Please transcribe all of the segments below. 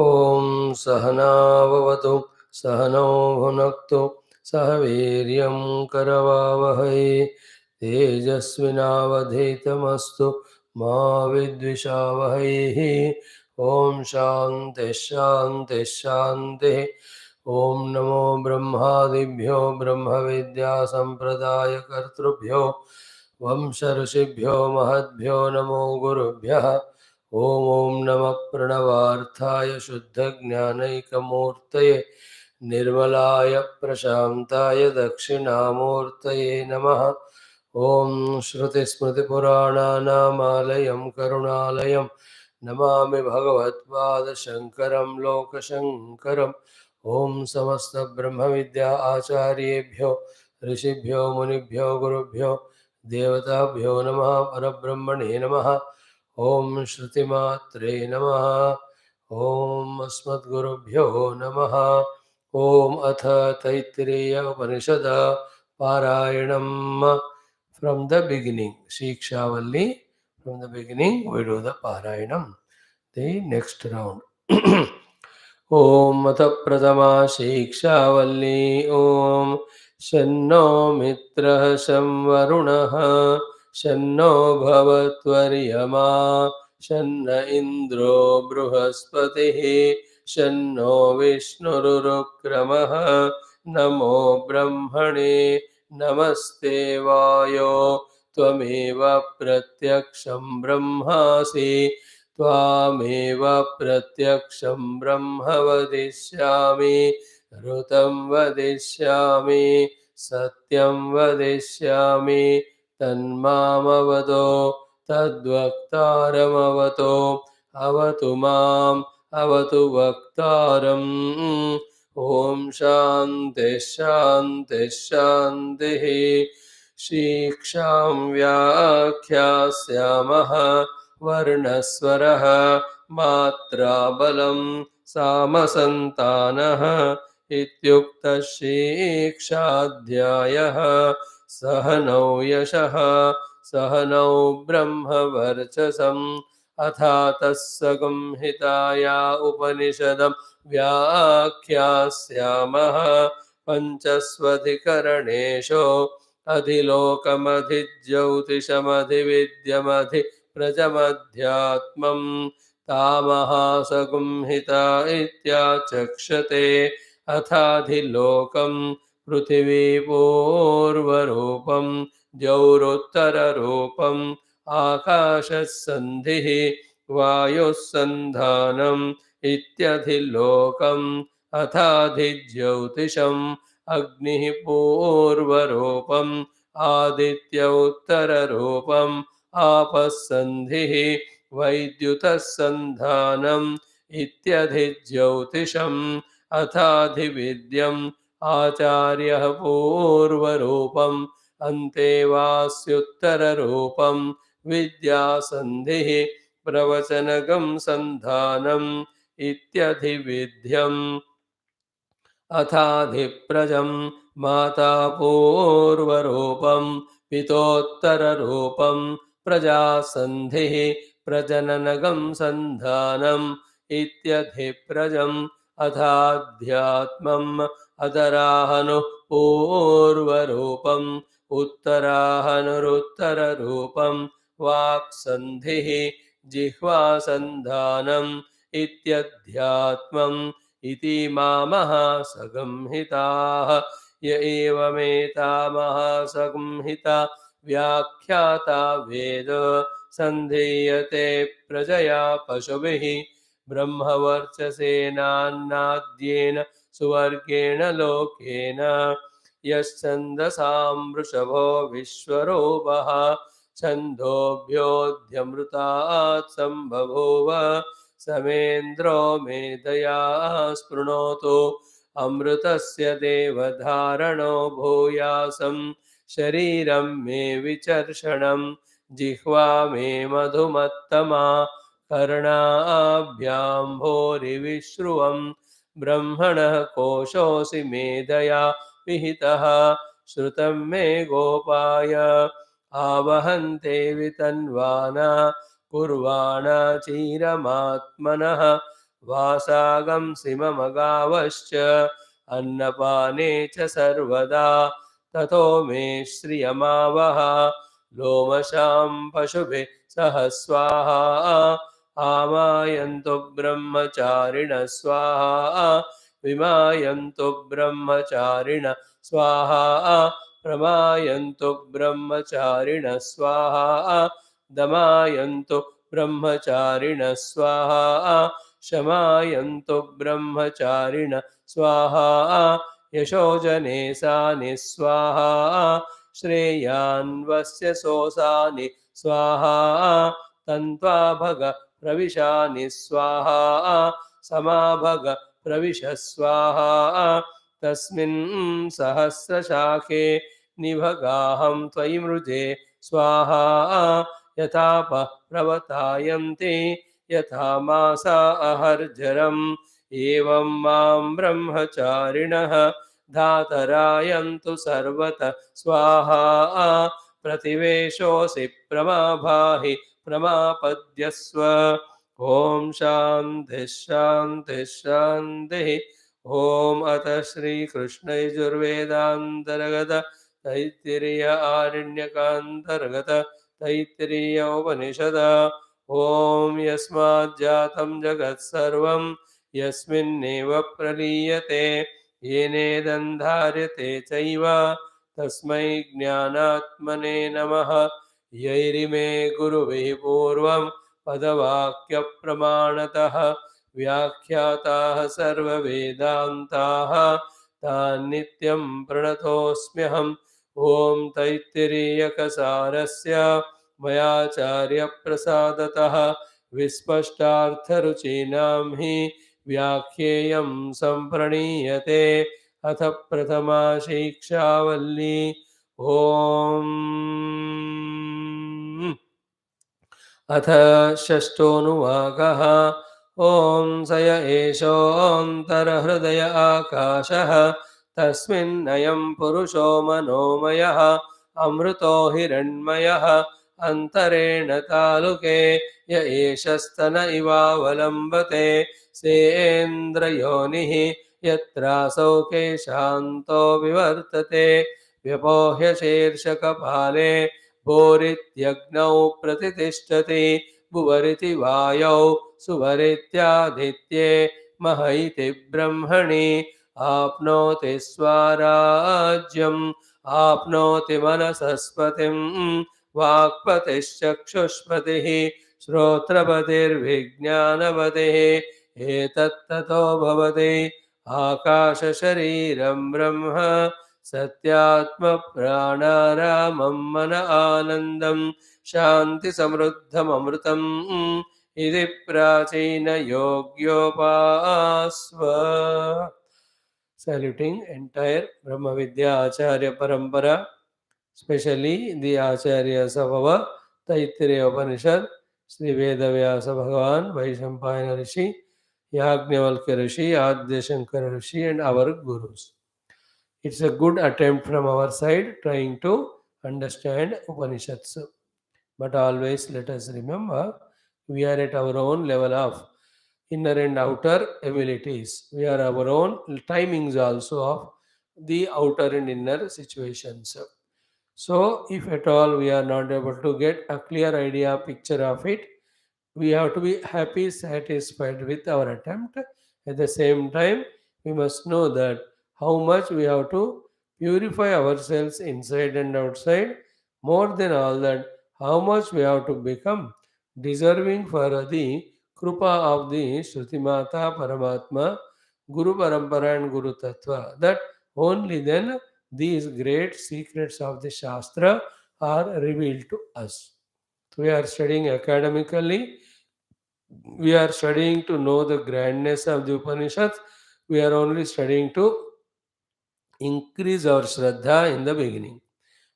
ॐ सहनाववतु सहनौ भुनक्तु सह वीर्यं करवावहै तेजस्विनावधीतमस्तु मा विद्विषावहैः। ॐ शान्तिः शान्तिः शान्तिः। ॐ नमो ब्रह्मादिभ्यो ब्रह्मविद्यासम्प्रदायकर्तृभ्यो वंशऋषिभ्यो महद्भ्यो नमो गुरुभ्यः। ॐ नमः प्रणवार्थाय शुद्धज्ञानैकमूर्तये निर्मलाय प्रशान्ताय दक्षिणामूर्तये नमः। ॐ श्रुतिस्मृतिपुराणानामालयं करुणालयं नमामि भगवत्पादशङ्करं लोकशङ्करम्। ॐ समस्तब्रह्मविद्या आचार्येभ्यो ऋषिभ्यो मुनिभ्यो गुरुभ्यो देवताभ्यो नमः। परब्रह्मणे नमः। ॐ श्रुतिमात्रे नमः। ॐ अस्मद्गुरुभ्यो नमः। ॐ अथ तैत्तिरीय उपनिषद पारायणं from the beginning. Siksha Valli, from the beginning we do the parayanam. The next round. ॐ अथ प्रथमा शिक्षा वल्ली। ॐ शन्नो मित्रः शं वरुणः शन्नो भवत्वर्यमा शन्न इन्द्रो बृहस्पतिः शन्नो विष्णुरुक्रमः नमो ब्रह्मणे नमस्ते वायो त्वमेव प्रत्यक्षं ब्रह्मासि त्वामेव प्रत्यक्षं ब्रह्म वदिष्यामि ऋतं वदिष्यामि सत्यं वदिष्यामि तन्मामवतो तद्वक्तारमवतो अवतु माम् अवतु वक्तारम्। ॐ शान्तिः शान्तिः शान्तिः। शिक्षां व्याख्यास्यामः वर्णस्वरः मात्राबलं सामसन्तानः इत्युक्तः शिक्षाध्यायः। सहनौ यशः सहनौ ब्रह्मवर्चसम् अथातः संहिताया उपनिषदं व्याख्यास्यामः। पञ्चस्वधिकरणेषु अधिलोकमधिज्यौतिषमधिविद्यमधि प्रजमध्यात्मं तामहासंहिता इत्याचक्षते। अथाधिलोकं पृथिवीपूर्वरूपं द्यौरुत्तररूपम् आकाशः सन्धिः वायुः सन्धानम् इत्यधिलोकम्। अथाधिज्यौतिषम् अग्निः पूर्वरूपम् आदित्य उत्तररूपम् आपः सन्धिः वैद्युतः सन्धानम् इत्यधिज्यौतिषम्। अथाधिविद्यम् आचार्यः पूर्वरूपम् अन्तेवास्युत्तररूपम् विद्यासन्धिः प्रवचनगं सन्धानम् इत्यधिविद्यम्। अथाधिप्रजं माता पूर्वरूपं पितोत्तररूपं प्रजासन्धिः प्रजननगं सन्धानम् इत्यधिप्रजम्। अथाध्यात्मम् अधराहनुः पूर्वरूपम् उत्तराहनुरुत्तररूपं वाक्सन्धिः जिह्वासन्धानम् इत्यध्यात्मम् इति महासंहिताः। य एवमेता महासंहिता व्याख्याता वेद सन्धीयते प्रजया पशुभिः ब्रह्मवर्चसेनान्नाद्येन सुवर्गेण लोकेन। यश्छन्दसां वृषभो विश्वरूपः छन्दोभ्योऽध्यमृतात् सम्बभूव समेन्द्रो मेधया स्पृणोतु अमृतस्य देवधारणो भूयासं शरीरं मे विचर्षणं जिह्वा मे मधुमत्तमा कर्णाभ्याम्भोरिविश्रुवं ब्रह्मणः कोशोऽसि मेधया विहितः श्रुतं मे गोपाय आवहन्ते वितन्वाना कुर्वाणा चीरमात्मनः वासागं सिममगावश्च अन्नपाने च सर्वदा ततो मे श्रियमावह लोमशां पशुभिः सह स्वाहा आमायन्तु ब्रह्मचारिणः स्वाहा विमायन्तु ब्रह्मचारिणः स्वाहा प्रमायन्तु ब्रह्मचारिणः स्वाहा दमायन्तु ब्रह्मचारिणः स्वाहा शमायन्तु ब्रह्मचारिणः स्वाहा यशोजने सानि स्वाहा श्रेयान्वस्य सोसानि स्वाहा तन्त्वा भग प्रविशानि स्वाहा समाभग प्रविश स्वाहा तस्मिन् सहस्रशाखे निभगाहं त्वयि मृजे स्वाहा यथाप प्रवतायन्ति यथा मासा अहर्जरम् एवं मां ब्रह्मचारिणः धातरायन्तु सर्वतः स्वाहा प्रतिवेशोऽसि प्रमाभाहि प्रमापद्यस्व ॐ शान्तिः शान्तिः शान्तिः ॐ अथ श्रीकृष्णयजुर्वेदान्तर्गत तैत्तिरीय आरण्यकान्तर्गत तैत्तिरीय उपनिषद ॐ यस्माज्जातं जगत्सर्वं यस्मिन्नेव प्रलीयते येनेदन्धार्यते चैव तस्मै ज्ञानात्मने नमः यैरिमे गुरुभिः पूर्वं पदवाक्यप्रमाणतः व्याख्याताः सर्ववेदान्ताः तान् नित्यं प्रणतोऽस्म्यहम् ॐ तैत्तिरीयकसारस्य मयाचार्यप्रसादतः विस्पष्टार्थरुचीनां हि व्याख्येयं सम्प्रणीयते अथ प्रथमा शिक्षा वल्ली ॐ अथ षष्ठोऽनुवाकः ॐ स य एषोऽन्तरहृदय आकाशः तस्मिन्नयं पुरुषो मनोमयः अमृतो हिरण्मयः अन्तरेण तालुके य एषस्तन इवावलम्बते सेन्द्रयोनिः यत्रासौ केशान्तो विवर्तते व्यपोह्य शीर्षकपाले भूरित्यग्नौ प्रतितिष्ठति भुवरिति वायौ सुवरित्यादित्ये मह इति ब्रह्मणि आप्नोति स्वराज्यम् आप्नोति मनसस्पतिं वाक्पतिश्चक्षुष्पतिः श्रोत्रपतिर्विज्ञानपतिः एतत्ततो भवति आकाशशरीरं ब्रह्म सत्यात्मप्राणारामं मन आनन्दं शान्तिसमृद्धममृतम् इति प्राचीनयोग्योपास्व. Saluting entire Brahma Vidya Acharya Parampara, especially the Acharyas of our Taittiriya Upanishad, Sri Vedavyasa Bhagavan, Vaishampayana Rishi, Yajnavalkya Rishi, Adya Shankara Rishi, and our Gurus. It's a good attempt from our side trying to understand Upanishads. But always let us remember, we are at our own level of inner and outer abilities. We are our own timings also of the outer and inner situations. So, if at all we are not able to get a clear idea, picture of it, we have to be happy, satisfied with our attempt. At the same time, we must know that how much we have to purify ourselves inside and outside. More than all that, how much we have to become deserving for the Krupa of the Shruti Mata Paramatma, Guru Parampara and Guru Tattva. That only then these great secrets of the Shastra are revealed to us. We are studying academically, we are studying to know the grandness of the Upanishads, we are only studying to increase our Shraddha in the beginning.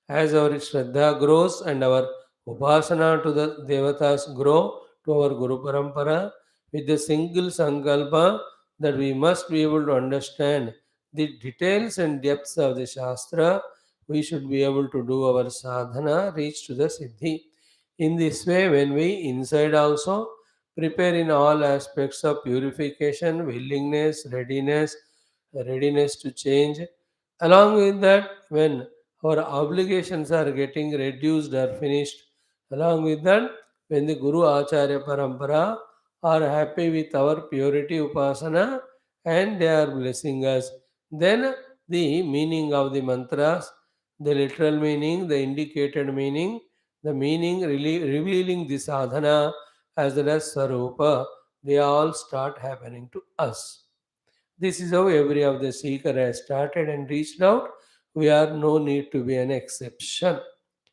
As our Shraddha grows and our Upasana to the Devatas grow to our Guru Parampara, with the single Sankalpa that we must be able to understand the details and depths of the Shastra, we should be able to do our sadhana, reach to the Siddhi. In this way, when we inside also prepare in all aspects of purification, willingness, readiness to change. Along with that, when our obligations are getting reduced or finished, along with that, when the Guru Acharya Parampara are happy with our purity upasana and they are blessing us, then the meaning of the mantras, the literal meaning, the indicated meaning, the meaning really revealing the sadhana as well as Sarupa, they all start happening to us. This is how every of the seeker has started and reached out. We are no need to be an exception.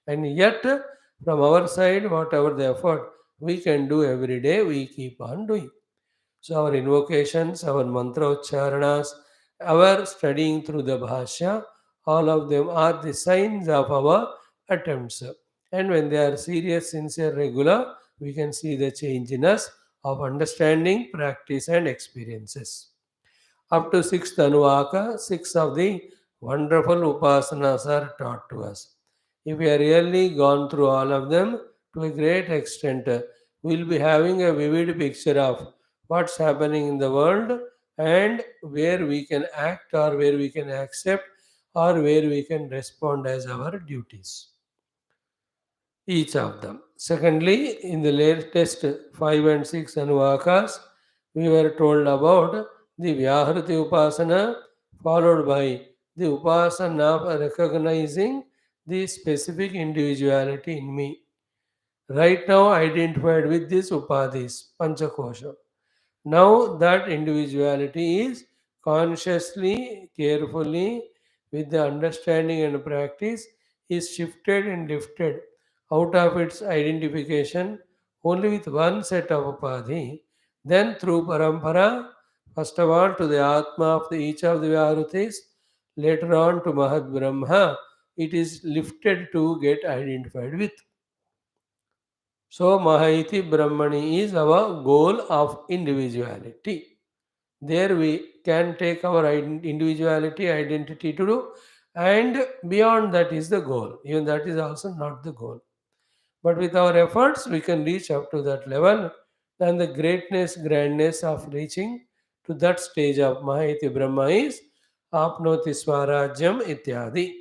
And yet, from our side, whatever the effort we can do every day, we keep on doing. So our invocations, our mantra ucharanas, our studying through the Bhashya, all of them are the signs of our attempts. And when they are serious, sincere, regular, we can see the change in us of understanding, practice, and experiences. Up to sixth Anuvaka, six of the wonderful upasanas are taught to us. If we are really gone through all of them to a great extent, we'll be having a vivid picture of what's happening in the world and where we can act or where we can accept or where we can respond as our duties. Each of them. Secondly, in the latest 5 and 6 Anuvakas, we were told about the Vyahriti Upasana, followed by the Upasana of recognizing the specific individuality in me. Right now, identified with these Upadhis, Panchakosha. Now that individuality is consciously, carefully, with the understanding and practice, is shifted and lifted out of its identification only with one set of upadhi. Then through parampara, first of all to the Atma of each of the Vyarutis, later on to Mahad Brahma, it is lifted to get identified with. So Mahaiti Brahmani is our goal of individuality. There we can take our individuality, identity to do, and beyond that is the goal. Even that is also not the goal. But with our efforts, we can reach up to that level, and the greatness, grandness of reaching to that stage of Mahaiti Brahma is Apnoti Swarajyam Ityadi.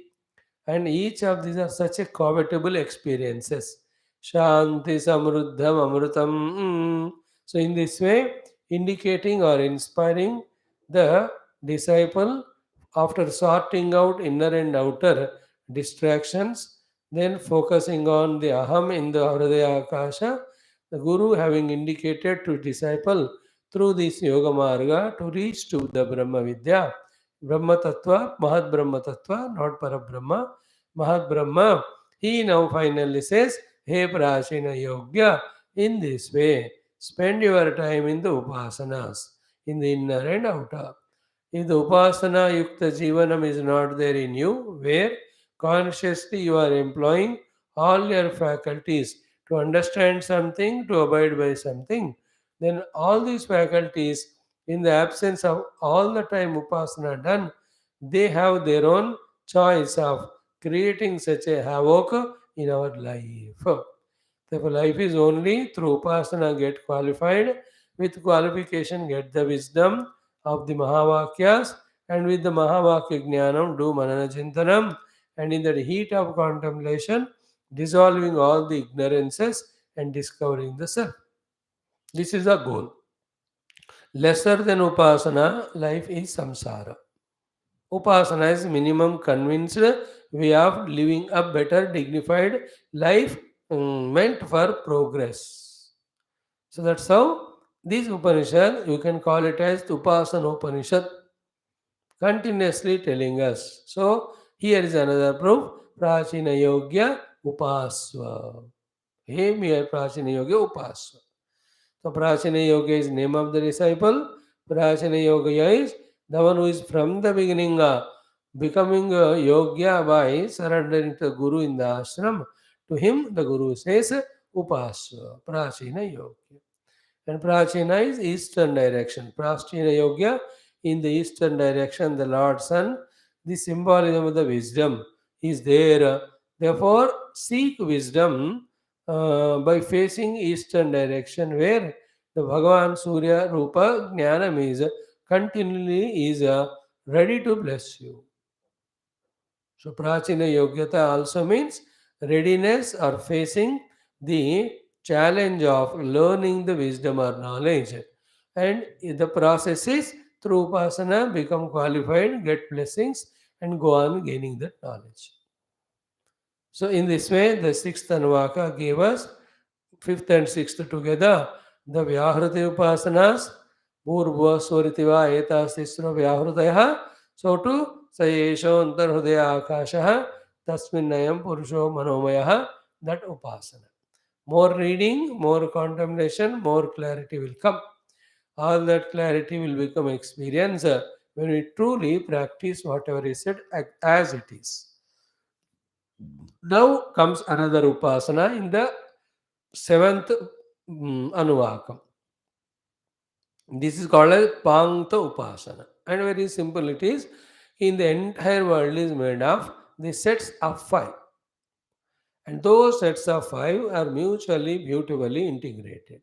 And each of these are such a covetable experiences. Shanti Samruddham Amrutam. So, in this way, indicating or inspiring the disciple after sorting out inner and outer distractions, then focusing on the Aham in the Hridaya Akasha, the Guru having indicated to disciple through this Yoga Marga to reach to the Brahma Vidya, Brahma Tattva, Mahad Brahma Tattva, not Parabrahma, Mahad Brahma. He now finally says, Hey Prachina Yogya, in this way, spend your time in the Upasanas, in the inner and outer. If the Upasana Yukta Jivanam is not there in you, where consciously you are employing all your faculties to understand something, to abide by something, then all these faculties, in the absence of all the time Upasana done, they have their own choice of creating such a havoc in our life. Therefore, life is only through Upasana get qualified, with qualification get the wisdom of the Mahavakyas, and with the Mahavakya Jnanam do Manana Chintanam, and in the heat of contemplation, dissolving all the ignorances and discovering the self. This is the goal. Lesser than Upasana, life is samsara. Upasana is minimum convinced way of living a better, dignified life meant for progress. So that's how this Upanishad, you can call it as Upasana Upanishad, continuously telling us. So here is another proof. Prachina Yogya Upasva. Hey, mere Prachina Yogya Upasva. So Prachina Yoga is name of the disciple. Prachina Yoga is the one who is from the beginning becoming a Yogya by surrendering to the Guru in the ashram. To him, the Guru says Upasva, Prachina Yoga. And Prachina is eastern direction. Prachina Yoga in the eastern direction, the Lord Sun, the symbolism of the wisdom is there. Therefore, seek wisdom by facing eastern direction where The Bhagavan Surya Rupa Jnanam is continually is ready to bless you. So Prachina Yogyata also means readiness or facing the challenge of learning the wisdom or knowledge. And the process is through Upasana become qualified, get blessings and go on gaining that knowledge. So in this way, the sixth Anuvaka gave us fifth and sixth together, the Vyahruti Upasanas, Purva Suritiva Etas Tisro Vyahrutaya, so to Sayesho Antarhudaya Akashaha, Tasminnayam Purusho Manomaya, that Upasana. More reading, more contemplation, more clarity will come. All that clarity will become experience when we truly practice whatever is said as it is. Now comes another upasana in the seventh Anuvakam. This is called as PAANKTHA Upasana. And very simple it is. In the entire world is made of the sets of five. And those sets of five are mutually beautifully integrated.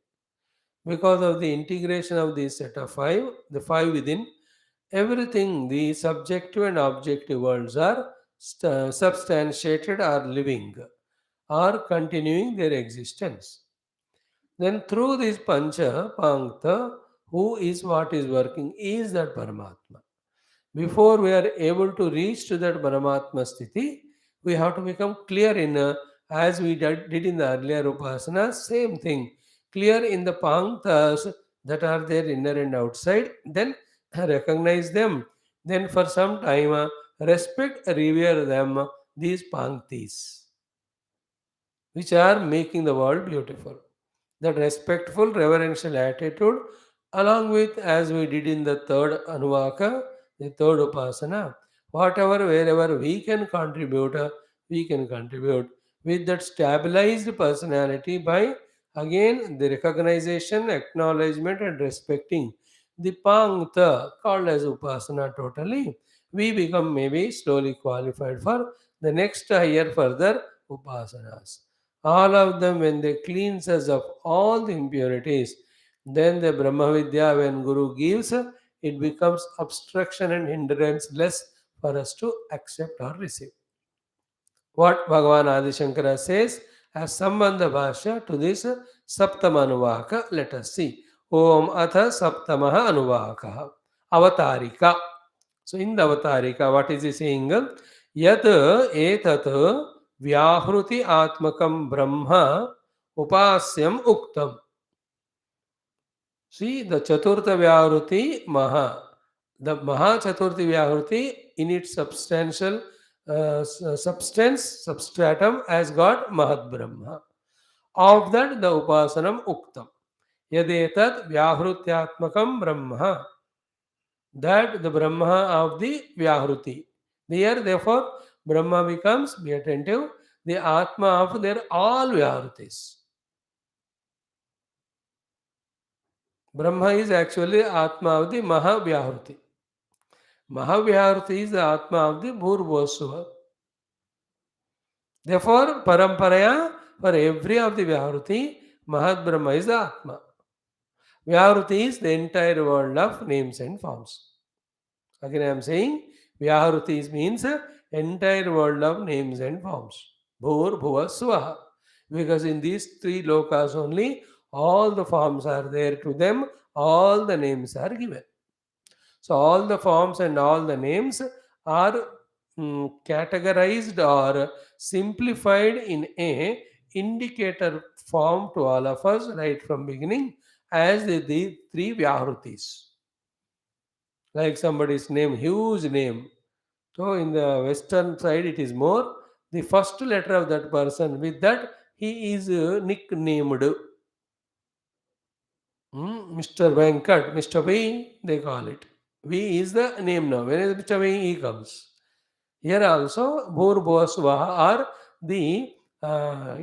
Because of the integration of this set of five, the five within, everything, the subjective and objective worlds are substantiated or living or continuing their existence. Then through this Pancha, Panktha, who is what is working is that Paramatma. Before we are able to reach to that Paramatma sthiti, we have to become clear in, as we did in the earlier Upasana, same thing. Clear in the Panktas that are there inner and outside, then recognize them. Then for some time, respect, revere them, these Panktis, which are making the world beautiful. That respectful, reverential attitude, along with, as we did in the third Anuvaka, the third Upasana, whatever, wherever we can contribute with that stabilized personality by, again, the recognition, acknowledgement, and respecting the Pangta, called as Upasana totally, we become maybe slowly qualified for the next higher further Upasanas. All of them, when they cleanse us of all the impurities, then the Brahma Vidya, when Guru gives, it becomes obstruction and hindrance less for us to accept or receive. What Bhagavan Adi Shankara says as Sambandha Bhashya to this Saptama Anuvaka, let us see. Om Atha Saptamaha Anuvaka. Avatarika. So in the Avatarika, what is he saying? Yat etat vyahruti atmakam brahma upasyam uktam. See the Chaturtha Vyahruti Maha. The Maha Chaturthi Vyahruti in its substantial substance, substratum has got Mahat Brahma. Of that the Upasanam Uktam. Yadetat Vyahrutyatmakam Brahma. That the Brahma of the Vyahruti. There, therefore, Brahma becomes, be attentive, the Atma of their all Vyahrutis. Brahma is actually Atma of the Mahavyahruti. Mahavyahruti is the Atma of the Bhurvosua. Therefore, Paramparaya, for every of the Vyahruti, Mahat Brahma is the Atma. Vyahruti is the entire world of names and forms. Again, I am saying Vyahruti means entire world of names and forms. Bhur, Bhuva, Swaha. Because in these three lokas only, all the forms are there to them, all the names are given. So, all the forms and all the names are categorized or simplified in a indicator form to all of us right from beginning as the three Vyahrutis. Like somebody's name, huge name. So in the western side, it is more the first letter of that person. With that, he is nicknamed Mr. Venkat, Mr. V, they call it. V is the name now. When Mr. V, he comes. Here also, Bhur, Bhuva, Swaha are the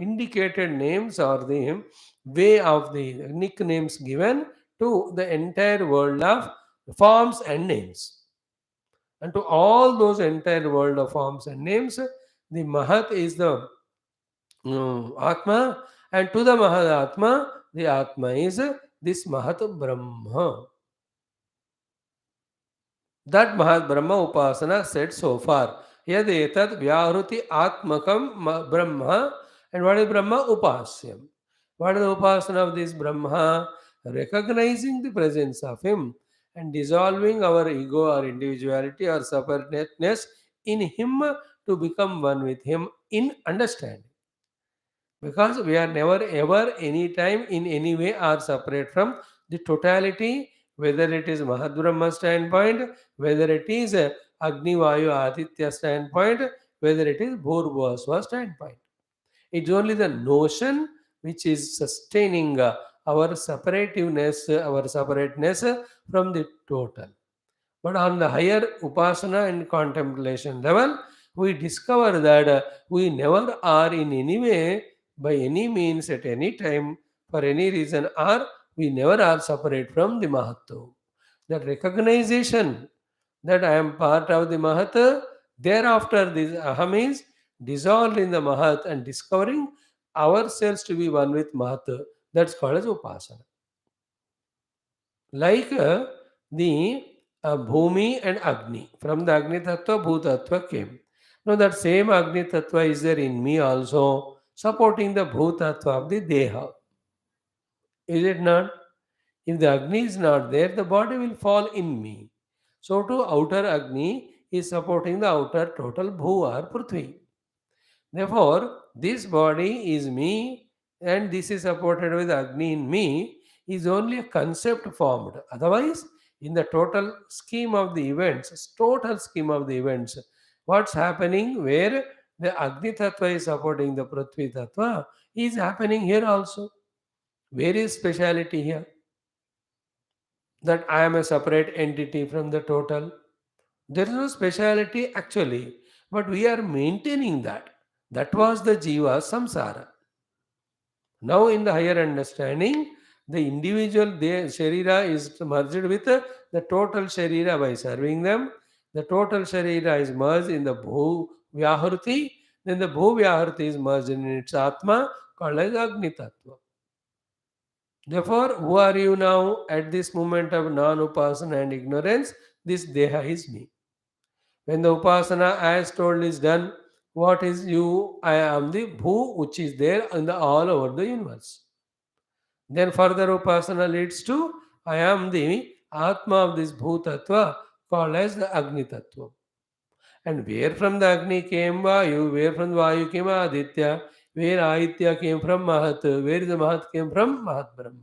indicated names or the way of the nicknames given to the entire world of forms and names. And to all those entire world of forms and names, the Mahat is the Atma, and to the Mahat Atma, the Atma is this Mahat Brahma. That Mahat Brahma Upasana said so far. Yad etat vyahruti atmakam Brahma. And what is Brahma? Upasyam. What is the Upasana of this Brahma? Recognizing the presence of Him and dissolving our ego or individuality or separateness in Him to become one with Him in understanding. Because we are never ever any time in any way are separate from the totality, whether it is Mahadbrahma standpoint, whether it is Agni Vayu Aditya standpoint, whether it is Bhurvasva standpoint. It's only the notion which is sustaining our separativeness, our separateness from the total. But on the higher upasana and contemplation level, we discover that we never are in any way, by any means, at any time, for any reason, or we never are separate from the Mahatma. That recognition that I am part of the Mahat, thereafter this Aham is dissolved in the Mahat and discovering ourselves to be one with Mahat. That's called as Upasana. Like the Bhumi and Agni. From the Agni Tattva, Bhutattva came. Now that same Agni Tattva is there in me also, supporting the Bhutattva of the Deha. Is it not? If the Agni is not there, the body will fall in me. So too, outer Agni is supporting the outer total Bhu or Prithvi. Therefore, this body is me and this is supported with Agni in me is only a concept formed. Otherwise, in the total scheme of the events, what's happening where the Agni Tattva is supporting the Prithvi Tattva is happening here also. Where is speciality here? That I am a separate entity from the total. There is no speciality actually, but we are maintaining that. That was the Jiva samsara. Now, in the higher understanding, the individual Sharira is merged with the total Sharira by serving them. The total Sharira is merged in the Bhu Vyahruti. Then the Bhu Vyahruti is merged in its Atma called as Agni Tattva. Therefore, who are you now at this moment of non-upasana and ignorance? This Deha is me. When the upasana as told is done, what is you? I am the Bhu which is there in the all over the universe. Then further upasana leads to I am the Atma of this Bhu Tattva called as the Agni Tattva. And where from the Agni came Vayu, where from the Vayu came Aditya, where Aditya came from Mahat, where the Mahat came from Mahat Brahma.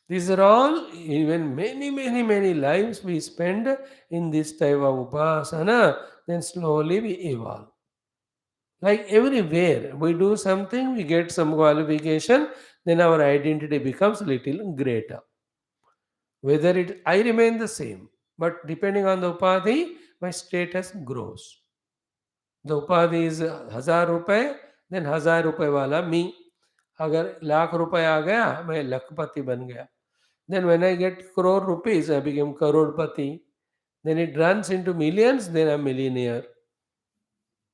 These are all, even many lives we spend in this type of upasana, then slowly we evolve. Like everywhere, we do something, we get some qualification, then our identity becomes little greater. Whether I remain the same, but depending on the upadhi, my status grows. The upadhi is 1000 रुपए, then 1000 रुपए वाला me. अगर लाख रुपए आ गया, मैं लखपति बन गया. Then when I get crore rupees, I became crorepati. Then it runs into millions, then I'm millionaire.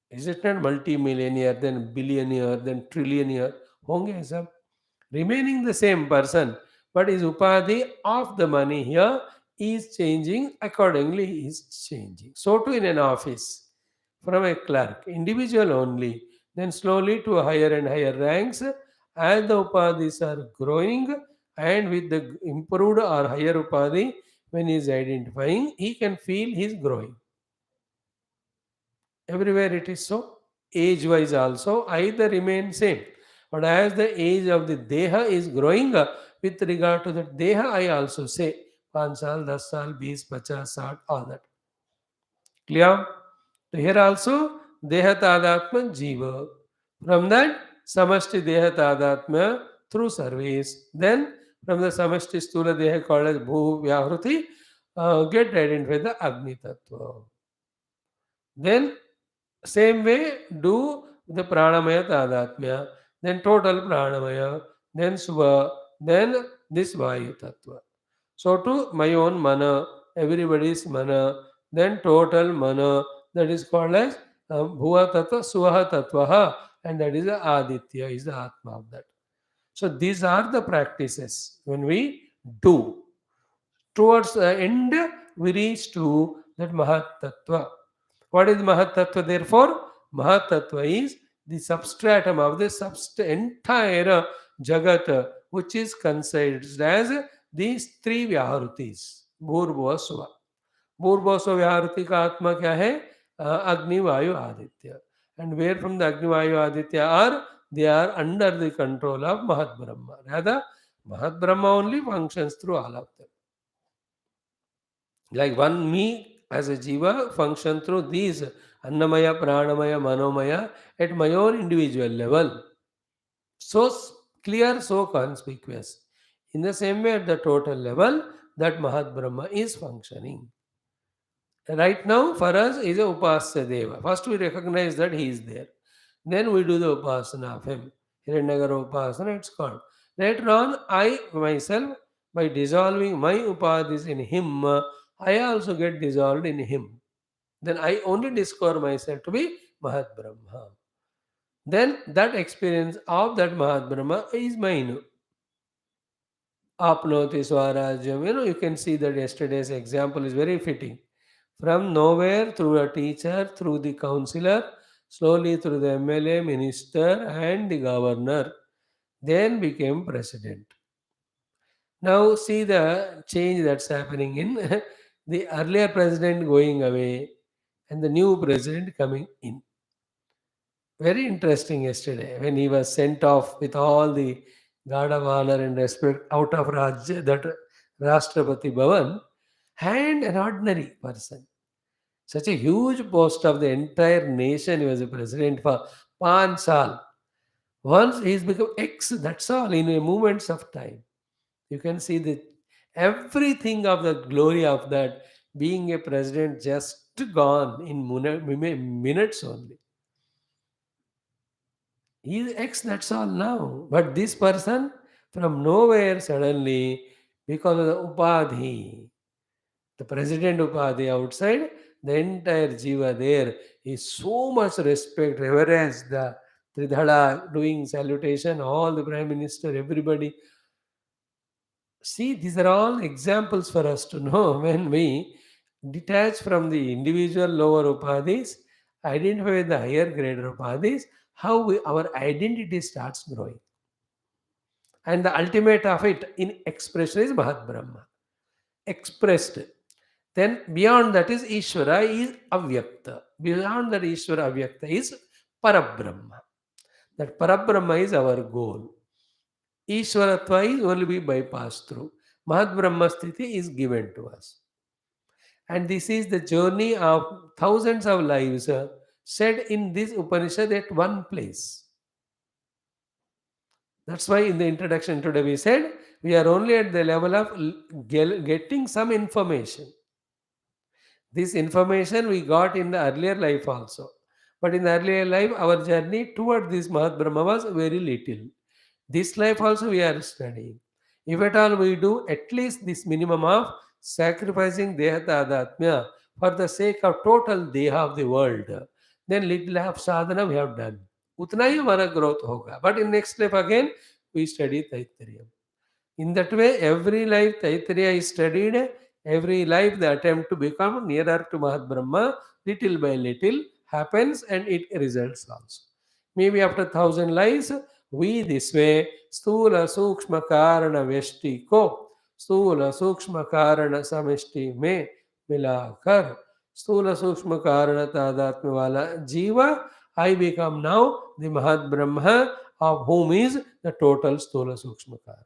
Is it not multi-millionaire, then billionaire, then trillionaire? होंगे सब. Remaining the same person, but his upadhi of the money here is changing accordingly. He is changing. So too in an office, from a clerk, individual only, then slowly to higher and higher ranks, as the upadhis are growing, and with the improved or higher upadhi, when he is identifying, he can feel he is growing. Everywhere it is so. Age wise also, either remain same. But as the age of the Deha is growing, with regard to the Deha, I also say 5 saal, 10 saal, 20, 50, 60, all that. Clear? So here also, Deha Tadatma Jiva. From that, Samashti Deha Tadatma through service. Then, from the Samashti Stula Deha called as Bhu Vyahruti, get identified the Agni Tattva. Then, same way, do the Pranamaya Tadatmya, then total Pranamaya, then Sva, then this Vayu Tattva. So to my own mana, everybody's mana, then total mana, that is called as Bhuva Tattva, Swaha Tattvaha, and that is the Aditya, is the Atma of that. So these are the practices when we do. Towards the end, we reach to that Mahat Tattva. What is Mahat Tattva? Therefore, Mahat Tattva is the substratum of the entire Jagat, which is considered as these three Vyaharutis. Bhurbhuva Suva. Bhurbhuva Suva Vyaharuti का आत्मा क्या है? Agni, Vayu, Aditya. And where from the Agni, Vayu, Aditya are? They are under the control of Mahat Brahma. Rather, Mahat Brahma only functions through all of them. Like one me as a jiva function through these Annamaya, Pranamaya, Manomaya at my own individual level. So clear, so conspicuous. In the same way, at the total level, that Mahat Brahma is functioning. Right now, for us, is a Upasya Deva. First, we recognize that he is there. Then we do the Upasana of him. Hiranyagara Upasana, it's called. Later on, I myself, by dissolving my Upadhis in him, I also get dissolved in him. Then I only discover myself to be Mahat Brahma. Then that experience of that Mahat Brahma is mine. Apnoti Swarajyam. You can see that yesterday's example is very fitting. From nowhere, through a teacher, through the counselor, slowly through the MLA, minister, and the governor, then became president. Now, see the change that's happening in the earlier president going away and the new president coming in. Very interesting yesterday when he was sent off with all the guard of honor and respect out of Rajya, that Rashtrapati Bhavan, and an ordinary person. Such a huge post of the entire nation. He was a president for 5 saal. Once he's become ex, that's all, in a moments of time. You can see the everything of the glory of that being a president just gone in minutes only. He is ex, that's all now. But this person from nowhere suddenly, because of the Upadhi, the president Upadhi outside, the entire Jiva there is so much respect, reverence, the Tridhala doing salutation, all the Prime Minister, everybody. See, these are all examples for us to know when we detach from the individual lower Upadhis, identify with the higher grade Upadhis, how our identity starts growing. And the ultimate of it in expression is Mahat Brahma. Expressed. Then beyond that is Ishvara is Avyakta. Beyond that Ishvara Avyakta is Parabrahma. That Parabrahma is our goal. Ishvaratva is only be bypassed through. Mahat Brahma Sthiti is given to us. And this is the journey of thousands of lives said in this Upanishad at one place. That's why in the introduction today we said we are only at the level of getting some information. This information we got in the earlier life also. But in the earlier life, our journey toward this Mahat Brahma was very little. This life also we are studying. If at all we do at least this minimum of sacrificing Deha Tadatmya for the sake of total Deha of the world, then little of sadhana we have done. उतना ही हमारा growth होगा. But in next life again, we study Taittiriya. In that way, every life Taittiriya is studied, every life the attempt to become nearer to Mahat Brahma, little by little, happens and it results also. Maybe after 1,000 lives, we this way, Stula Sukshma Karana Veshti Ko, Stula Sukshma Karana Samishti Me Milakar, Stula Sukshma Karana Tadatma Wala Jiva, I become now the Mahat Brahma, of whom is the total Stula Sukshma Karana.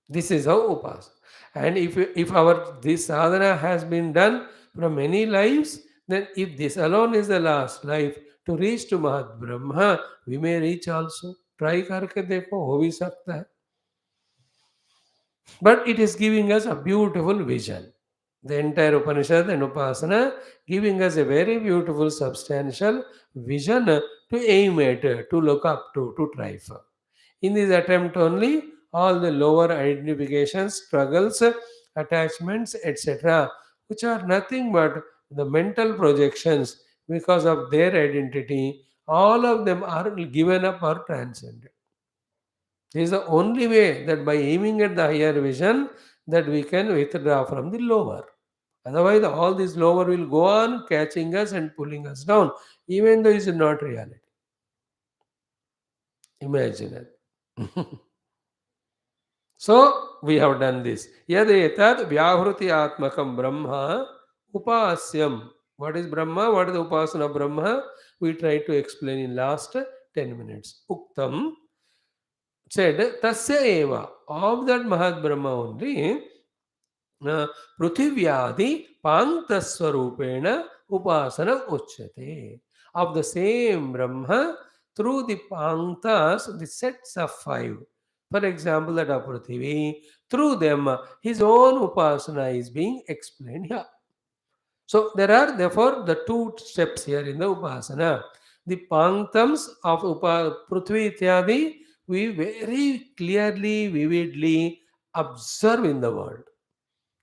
This is how Upasana. And if our this sadhana has been done from many lives, then if this alone is the last life to reach to Mahat Brahma, we may reach also. Try करके देखो हो भी सकता है. But it is giving us a beautiful vision. The entire Upanishad and Upasana giving us a very beautiful, substantial vision to aim at, to look up to try for. In this attempt only, all the lower identifications, struggles, attachments, etc., which are nothing but the mental projections because of their identity, all of them are given up or transcended. This is the only way that by aiming at the higher vision that we can withdraw from the lower. Otherwise, all this lower will go on catching us and pulling us down, even though it is not reality. Imagine it. So we have done this. Yad etad vyahruti atmakam brahma upasyam. What is Brahma? What is the upasana of Brahma? We tried to explain in last 10 minutes. Uktam said tasya eva. Of that Mahat Brahma only पृथिव्यादि पांक्तस्वरूपेण उपासना उच्यते. Of the same Brahma, through the panktas, the sets of five. For example, that of Prithvi, through them, his own upasana is being explained here. So there are therefore the two steps here in the upasana. The panktams of Prithvi Ityadi, we very clearly, vividly observe in the world.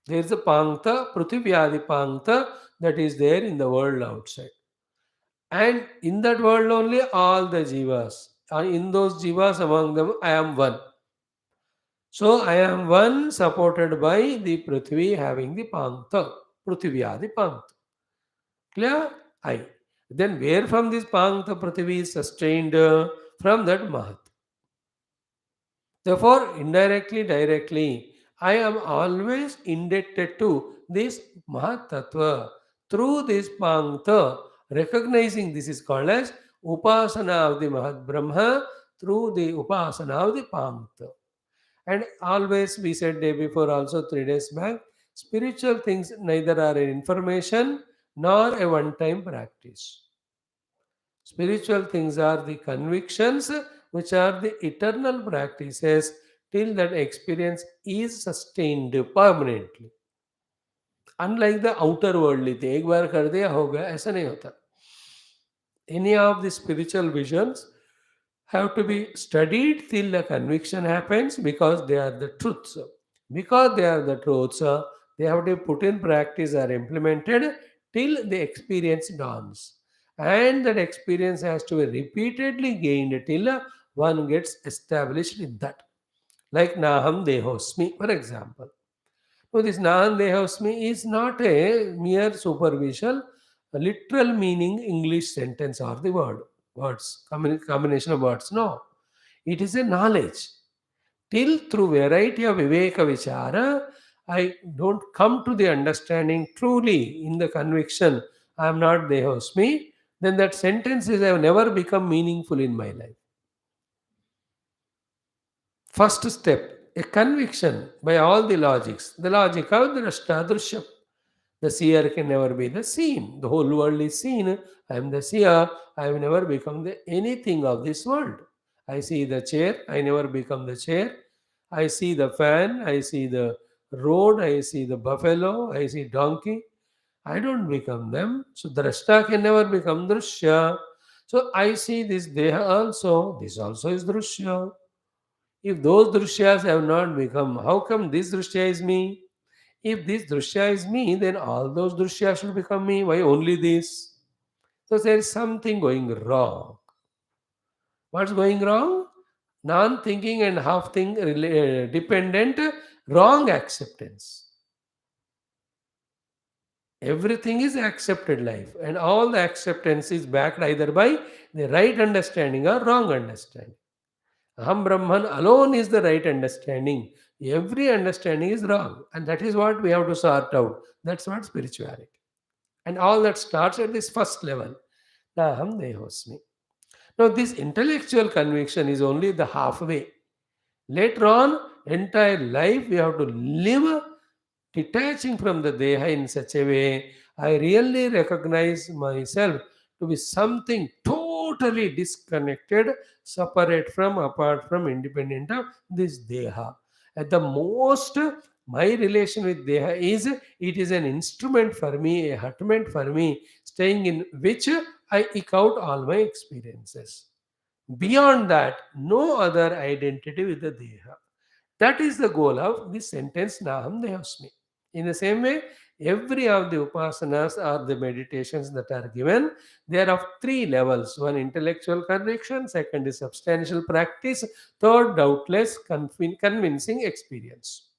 There is a pankta, Prithvyadi pankta, that is there in the world outside. And in that world only all the jivas. In those jivas among them, I am one. So I am one supported by the Prithvi having the pankta, Prithvyadi pankta. Clear? I. Then where from this pankta Prithvi is sustained? From that Mahat. Therefore, indirectly, directly, I am always indebted to this Mahatattva. Through this Pankta, recognizing this is called as Upasana of the Mahat Brahma, through the Upasana of the Pankta. And always, we said day before, also 3 days back, spiritual things neither are an information nor a one time practice. Spiritual things are the convictions which are the eternal practices till that experience is sustained permanently. Unlike the outer worldly thing, एक बार कर दिया हो गया, ऐसा नहीं होता. Any of the spiritual visions have to be studied till the conviction happens because they are the truths. Because they are the truths, they have to be put in practice or implemented till the experience dawns. And that experience has to be repeatedly gained till one gets established in that. Like Naham Dehosmi, for example. So this Naham Dehosmi is not a mere superficial, literal meaning English sentence or the words, combination of words. No, it is a knowledge. Till through variety of Viveka Vichara, I don't come to the understanding truly in the conviction I am not Dehosmi, then that sentence is have never become meaningful in my life. First step, a conviction by all the logics. The logic of Drashta Drishyam. The seer can never be the seen. The whole world is seen. I am the seer. I have never become the anything of this world. I see the chair. I never become the chair. I see the fan. I see the road. I see the buffalo. I see donkey. I don't become them. So Drashta can never become Drishya. So I see this Deha also. This also is Drishya. If those Drishyas have not become, how come this Drishya is me? If this Drishya is me, then all those Drishyas should become me. Why only this? So there is something going wrong. What's going wrong? Non-thinking and half-think dependent wrong acceptance. Everything is accepted life, and all the acceptance is backed either by the right understanding or wrong understanding. Aham Brahman alone is the right understanding. Every understanding is wrong, and that is what we have to sort out. That's what spirituality. And all that starts at this first level. Naham Dehosmi. Now, this intellectual conviction is only the halfway. Later on, entire life we have to live detaching from the Deha in such a way, I really recognize myself to be something totally disconnected, separate from, apart from, independent of this Deha. At the most, my relation with Deha is it is an instrument for me, a hutment for me, staying in which I eke out all my experiences. Beyond that, no other identity with the Deha. That is the goal of this sentence Naham Dehasmi. In the same way, Every of the upasanas or the meditations that are given, they are of three levels. One, intellectual conviction; second is substantial practice; third, doubtless convincing experience.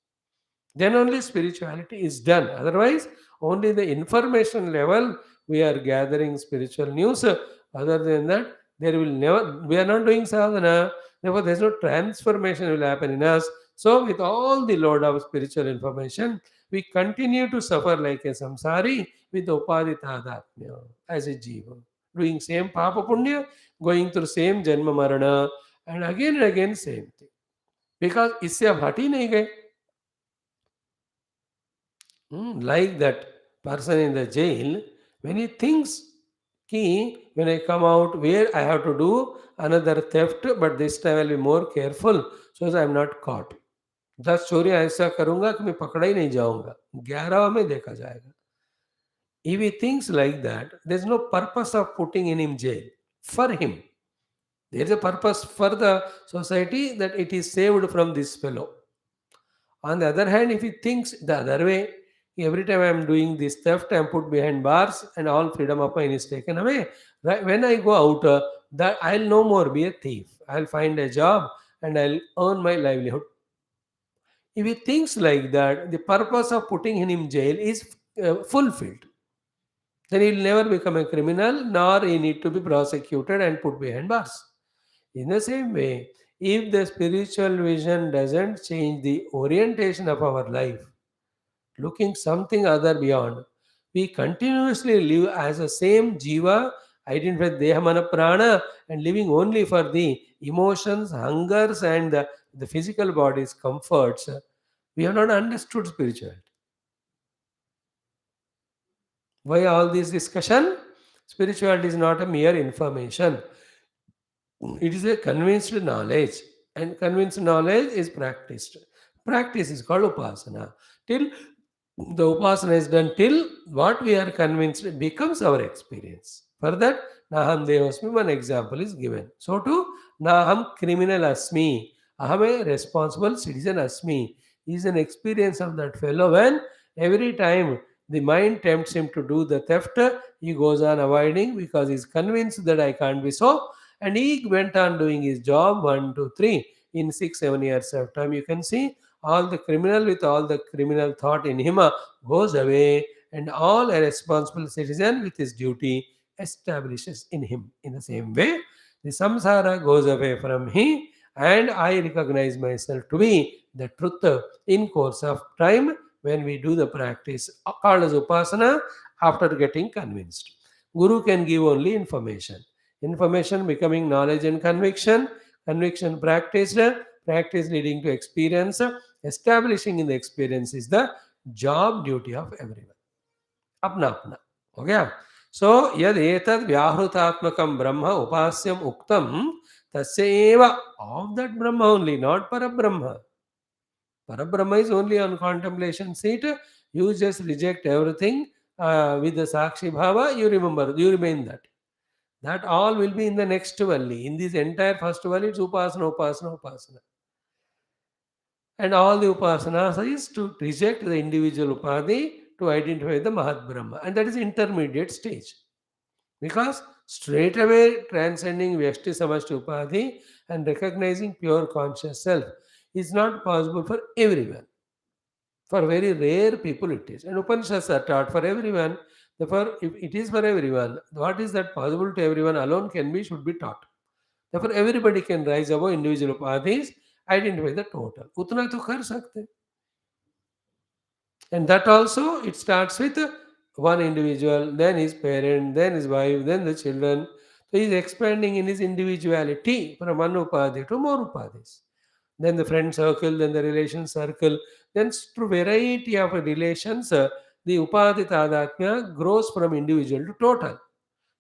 Then only spirituality is done. Otherwise, only the information level we are gathering spiritual news. Other than that, there will never, we are not doing sadhana. Therefore, there's no transformation will happen in us. So, with all the load of spiritual information, we continue to suffer like a samsari with upadhi tadatmya as a jiva. Doing same papa punya, going through same janma marana, and again same thing. Because इससे अब हट ही नहीं गए. Like that person in the jail, when he thinks, ki, when I come out, where I have to do another theft, but this time I'll be more careful so that I'm not caught. 10 चोरियां ऐसा करूंगा कि मैं पकड़ा ही नहीं जाऊंगा, 11 में देखा जाएगा. If he thinks like that, there's no purpose of putting in him jail. For him, there is a purpose for the society that it is saved from this fellow. On the other hand, if he thinks the other way, every time I am doing this theft, I am put behind bars and all freedom of mine is taken away. Right? When I go out, that I'll no more be a thief. I'll find a job and I'll earn my livelihood. If he thinks like that, the purpose of putting him in jail is fulfilled. Then he'll never become a criminal, nor he need to be prosecuted and put behind bars. In the same way, if the spiritual vision doesn't change the orientation of our life, looking something other beyond, we continuously live as the same jiva, identified dehamana prana, and living only for the emotions, hungers, and the physical body's comforts. We have not understood spirituality. Why all this discussion? Spirituality is not a mere information. It is a convinced knowledge, and convinced knowledge is practiced. Practice is called upasana. Till the upasana is done, till what we are convinced becomes our experience. For that, Naham Devasmi, one example is given. So too, Naham criminal asmi, Aham a responsible citizen asmi, is an experience of that fellow when every time the mind tempts him to do the theft, he goes on avoiding because he is convinced that I can't be so, and he went on doing his job 1, 2, 3. In 6, 7 years of time, you can see all the criminal with all the criminal thought in him goes away, and all a responsible citizen with his duty establishes in him. In the same way, the samsara goes away from him, and I recognize myself to be the truth in course of time when we do the practice called as upasana after getting convinced. Guru can give only information. Information becoming knowledge and conviction, conviction practiced, practice leading to experience, establishing in the experience is the job duty of everyone. अपना अपना हो गया. सो यद एतद् व्याहृतात्मकं ब्रह्म उपास्यम उक्तम तस्य एव of that Brahma only, not Parabrahma. Parabrahma is only on contemplation seat. You just reject everything with the Sakshi Bhava. You remember, you remain that. That all will be in the next Valli. In this entire first Valli, it's Upasana, Upasana, Upasana. And all the Upasanas is to reject the individual Upadhi to identify the Mahat Brahma. And that is intermediate stage. Because straight away transcending Vyashti Samashti Upadhi and recognizing pure conscious self is not possible for everyone. For very rare people it is. And Upanishads are taught for everyone. Therefore, if it is for everyone, what is that possible to everyone alone can be, should be taught. Therefore, everybody can rise above individual upadhis, identify the total. उतना तो कर सकते. And that also, it starts with one individual, then his parent, then his wife, then the children. So he is expanding in his individuality from one upadhi to more upadhis. Then the friend circle, then the relation circle, then through variety of relations, the upadhi tadatmya grows from individual to total.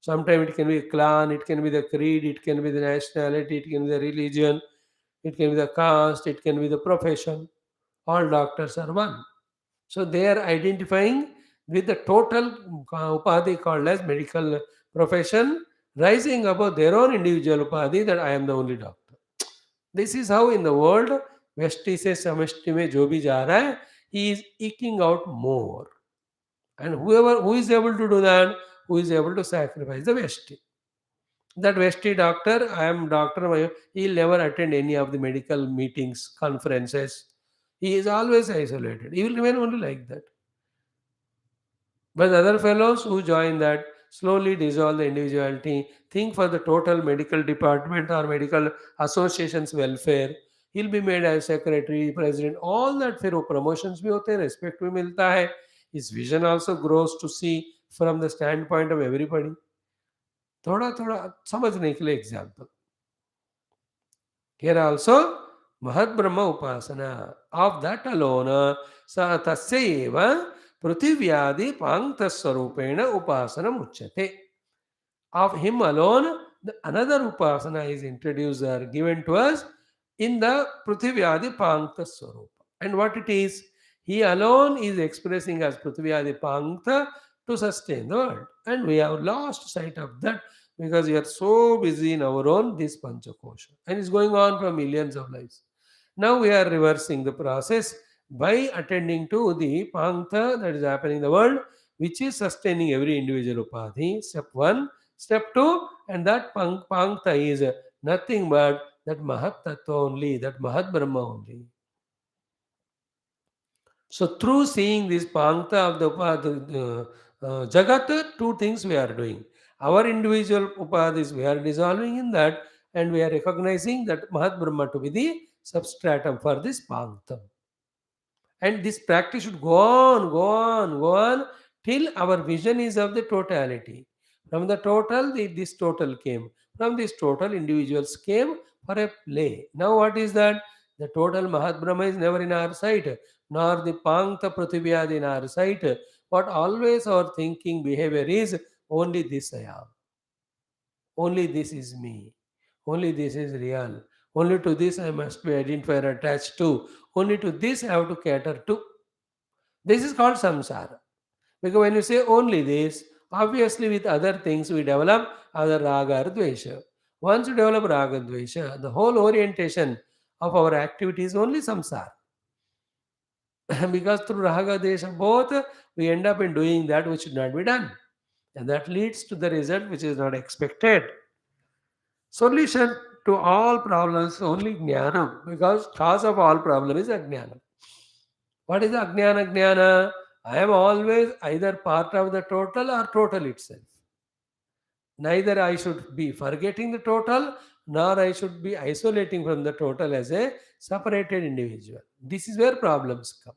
Sometimes it can be a clan, it can be the creed, it can be the nationality, it can be the religion, it can be the caste, it can be the profession. All doctors are one. So they are identifying with the total upadhi called as medical profession, rising above their own individual upadhi that I am the only doctor. This is how in the world, Vyashti se Samashti mein jo bhi ja raha hai, he is eking out more. And who is able to do that, who is able to sacrifice the Vesti. That Vesti doctor, I am doctor, he'll never attend any of the medical meetings, conferences. He is always isolated. He will remain only like that. But the other fellows who join that slowly dissolve the individuality, think for the total medical department or medical association's welfare. He'll be made as secretary, president, all that फिर वो promotions भी होते हैं, respect भी मिलता है. His vision also grows to see from the standpoint of everybody. थोड़ा थोड़ा समझने के लिए example. Here also, Mahat Brahma Upasana. Of that alone, sa tasya eva pruthivyadi pankta swarupena upasana muchyate. Of him alone, another upasana is introduced or given to us in the Pruthivyadi Pankta Swarupa. And what it is? He alone is expressing as Pruthivyadi Pankta to sustain the world. And we have lost sight of that because we are so busy in our own this Panchakosha. And it's going on for millions of lives. Now we are reversing the process by attending to the Pankta that is happening in the world, which is sustaining every individual upadhi. Step 1. Step 2, and that Pankta is nothing but that Mahat Tattva only, that Mahat Brahma only. So, through seeing this Pankta of the Jagat, two things we are doing. Our individual upadhis, we are dissolving in that, and we are recognizing that Mahat Brahma to be the substratum for this Pankta. And this practice should go on, go on, go on till our vision is of the totality. From the total, this total came. From this total, individuals came for a play. Now, what is that? The total Mahat Brahma is never in our sight, nor the Pankta Pratibhyad in our sight. What always our thinking behavior is only this I am. Only this is me. Only this is real. Only to this I must be identified, attached to. Only to this I have to cater to. This is called samsara. Because when you say only this, obviously with other things we develop other raga or dvesha. Once you develop raga dvesha, the whole orientation of our activity is only samsara. Because through raga dvesha both, we end up in doing that which should not be done. And that leads to the result which is not expected. Solution to all problems only jnana, because cause of all problem is ajnana. What is ajnana jnana? I am always either part of the total or total itself. Neither I should be forgetting the total, nor I should be isolating from the total as a separated individual. This is where problems come.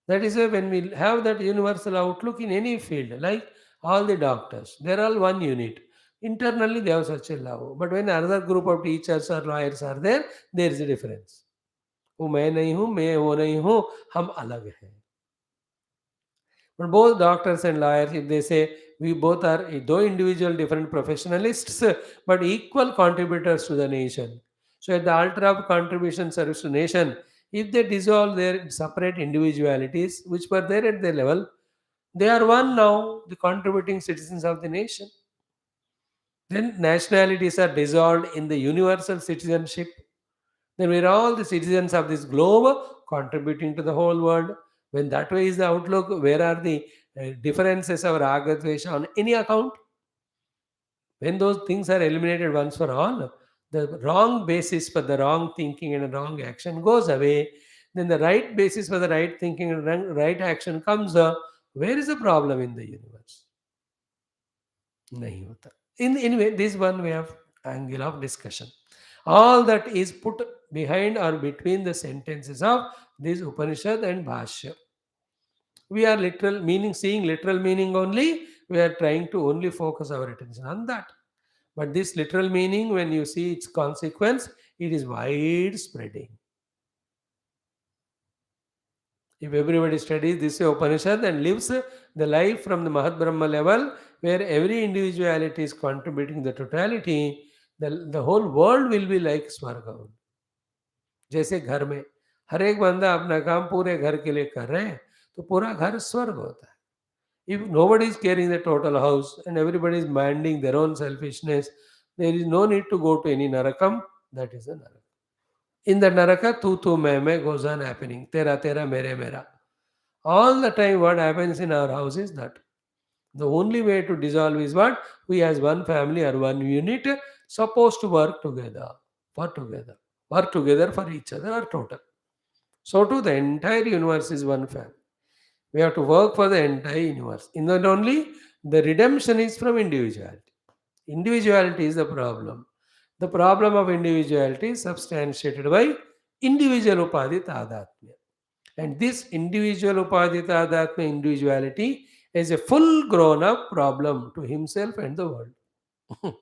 That is why when we have that universal outlook in any field, like all the doctors, they're all one unit. Internally, they have such a love. But when another group of teachers or lawyers are there is a difference. वो मैं नहीं हूँ, मैं वो नहीं हूँ, हम अलग हैं. But both doctors and lawyers, if they say we both are though individual different professionalists, but equal contributors to the nation. So at the altar of contribution service to nation, if they dissolve their separate individualities which were there at their level, they are one now, the contributing citizens of the nation. Then nationalities are dissolved in the universal citizenship. Then we are all the citizens of this globe contributing to the whole world. When that way is the outlook, where are the differences of raga dvesha on any account? When those things are eliminated once for all, the wrong basis for the wrong thinking and wrong action goes away. Then the right basis for the right thinking and right action comes up. Where is the problem in the universe? नहीं होता. Anyway, this one we have angle of discussion. All that is put behind or between the sentences of this Upanishad and Bhashyam. We are literal meaning, seeing literal meaning only. We are trying to only focus our attention on that. But this literal meaning, when you see its consequence, it is wide spreading. If everybody studies this Upanishad and lives the life from the Mahat Brahma level, where every individuality is contributing the totality, the whole world will be like स्वर्ग. जैसे घर में हर एक बंदा अपना काम पूरे घर के लिए कर रहे हैं, तो पूरा घर स्वर्ग होता है. If nobody is caring the total house and everybody is minding their own selfishness, there is no need to go to any narakam. That is a naraka. In the naraka, tu tu me goes on happening. Tera tera mere mera. All the time, what happens in our house is that the only way to dissolve is what? We as one family or one unit supposed to work together for each other or total. So too the entire universe is one family. We have to work for the entire universe. In that only the redemption is from individuality. Individuality is the problem. The problem of individuality is substantiated by individual upadhi tadatmya. And this individual upadhi tadatmya individuality is a full grown up problem to himself and the world.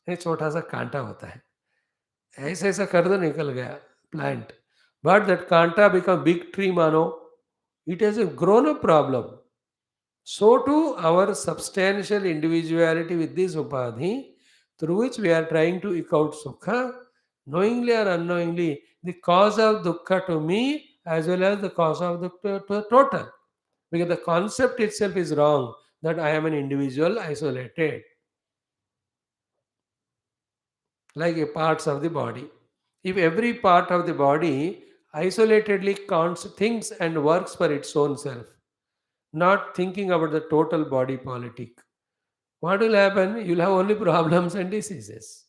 एक छोटा सा कांटा होता है, ऐसे ऐसा कर दो निकल गया प्लांट, बट दैट कांटा बिकम बिग ट्री मानो, it has a grown up problem. So too our substantial individuality with this upadhi, through which we are trying to eke out sukha, knowingly or unknowingly, the cause of dukkha to me as well as the cause of dukkha to the total. Because the concept itself is wrong that I am an individual isolated, like a parts of the body. If every part of the body isolatedly counts, thinks and works for its own self, not thinking about the total body politic, what will happen? You'll have only problems and diseases.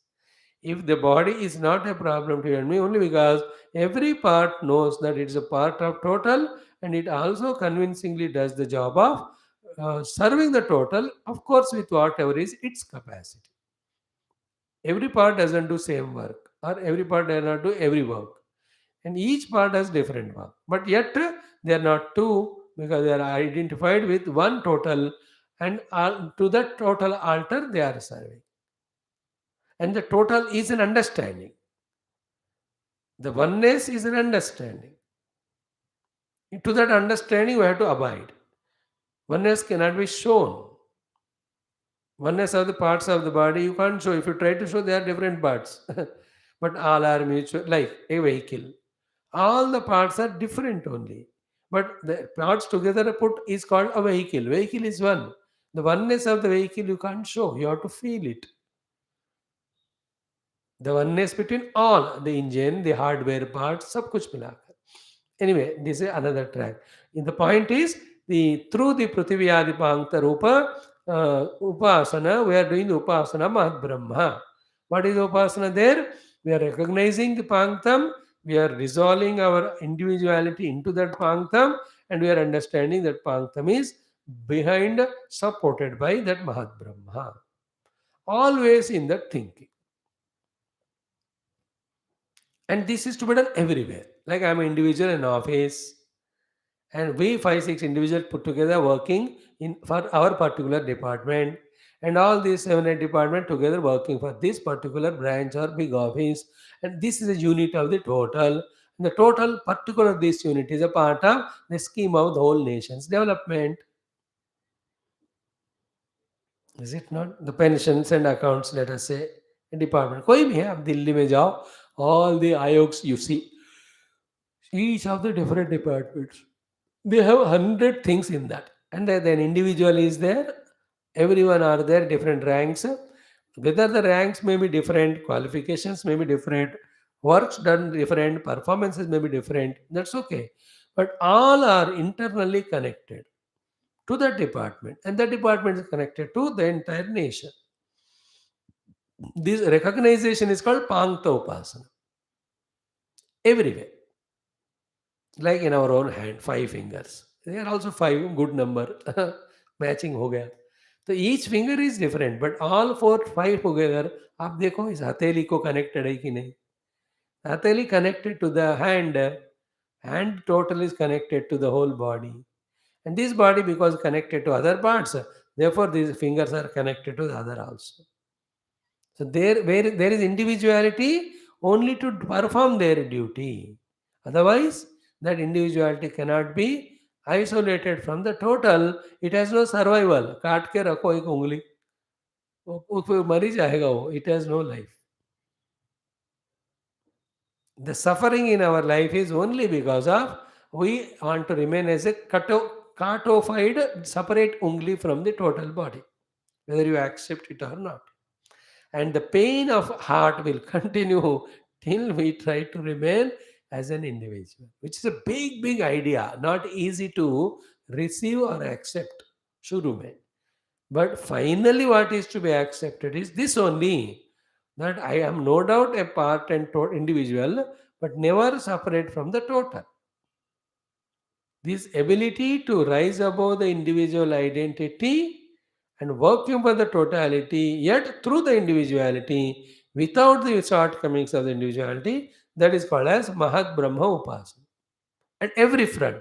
If the body is not a problem to you and me, only because every part knows that it's a part of total and it also convincingly does the job of serving the total, of course, with whatever is its capacity. Every part doesn't do same work or every part does not do every work. And each part has different work. But yet they are not two because they are identified with one total and to that total altar they are serving. And the total is an understanding. The oneness is an understanding. To that understanding, we have to abide. Oneness cannot be shown. Oneness of the parts of the body you can't show. If you try to show, they are different parts. But all are mutual, like a vehicle. All the parts are different only. But the parts together put is called a vehicle. Vehicle is one. The oneness of the vehicle you can't show. You have to feel it. The oneness between all the engine, the hardware parts, सब कुछ मिलाकर. Anyway, this is another track. And the point is the through the Prithiviyadi Pankta Rupa Upasana, we are doing the Upasana Mahat Brahma. What is Upasana there? We are recognizing the Panktam, we are resolving our individuality into that Panktam, and we are understanding that Panktam is behind, supported by that Mahat Brahma. Always in that thinking. And this is to be done everywhere. Like I'm an individual in office, and we 5 6 individuals put together working in for our particular department, and all these 7 8 department together working for this particular branch or big office, and this is a unit of the total. And the total particular this unit is a part of the scheme of the whole nation's development. Is it not? The pensions and accounts, let us say, a department. कोई भी है, आप दिल्ली में जाओ, all the Aayog's you see, each of the different departments, they have 100 things in that, and then individual is there, everyone are there, different ranks, whether the ranks may be different, qualifications may be different, works done different, performances may be different, that's okay, but all are internally connected to that department, and that department is connected to the entire nation. This recognition is called Pankta Upasana. Everywhere. Like in our own hand, 5 fingers. They are also five, good number. Matching हो गया. So each finger is different, but all 4 5 together, आप देखो इस हथेली को connected है कि नहीं? हथेली connected to the hand. Hand total is connected to the whole body. And this body because connected to other parts, therefore these fingers are connected to the other also. So there, where there is individuality only to perform their duty. Otherwise, that individuality cannot be isolated from the total. It has no survival. काट के रखो एक उंगली, वो फिर मर ही जाएगा वो. It has no life. The suffering in our life is only because of we want to remain as a cartofied separate ungli from the total body, whether you accept it or not. And the pain of heart will continue till we try to remain as an individual, which is a big, big idea, not easy to receive or accept. Shuru mein. But finally, what is to be accepted is this only, that I am no doubt a part and individual, but never separate from the total. This ability to rise above the individual identity and working for the totality, yet through the individuality, without the shortcomings of the individuality, that is called as Mahat Brahma Upasana. At every front,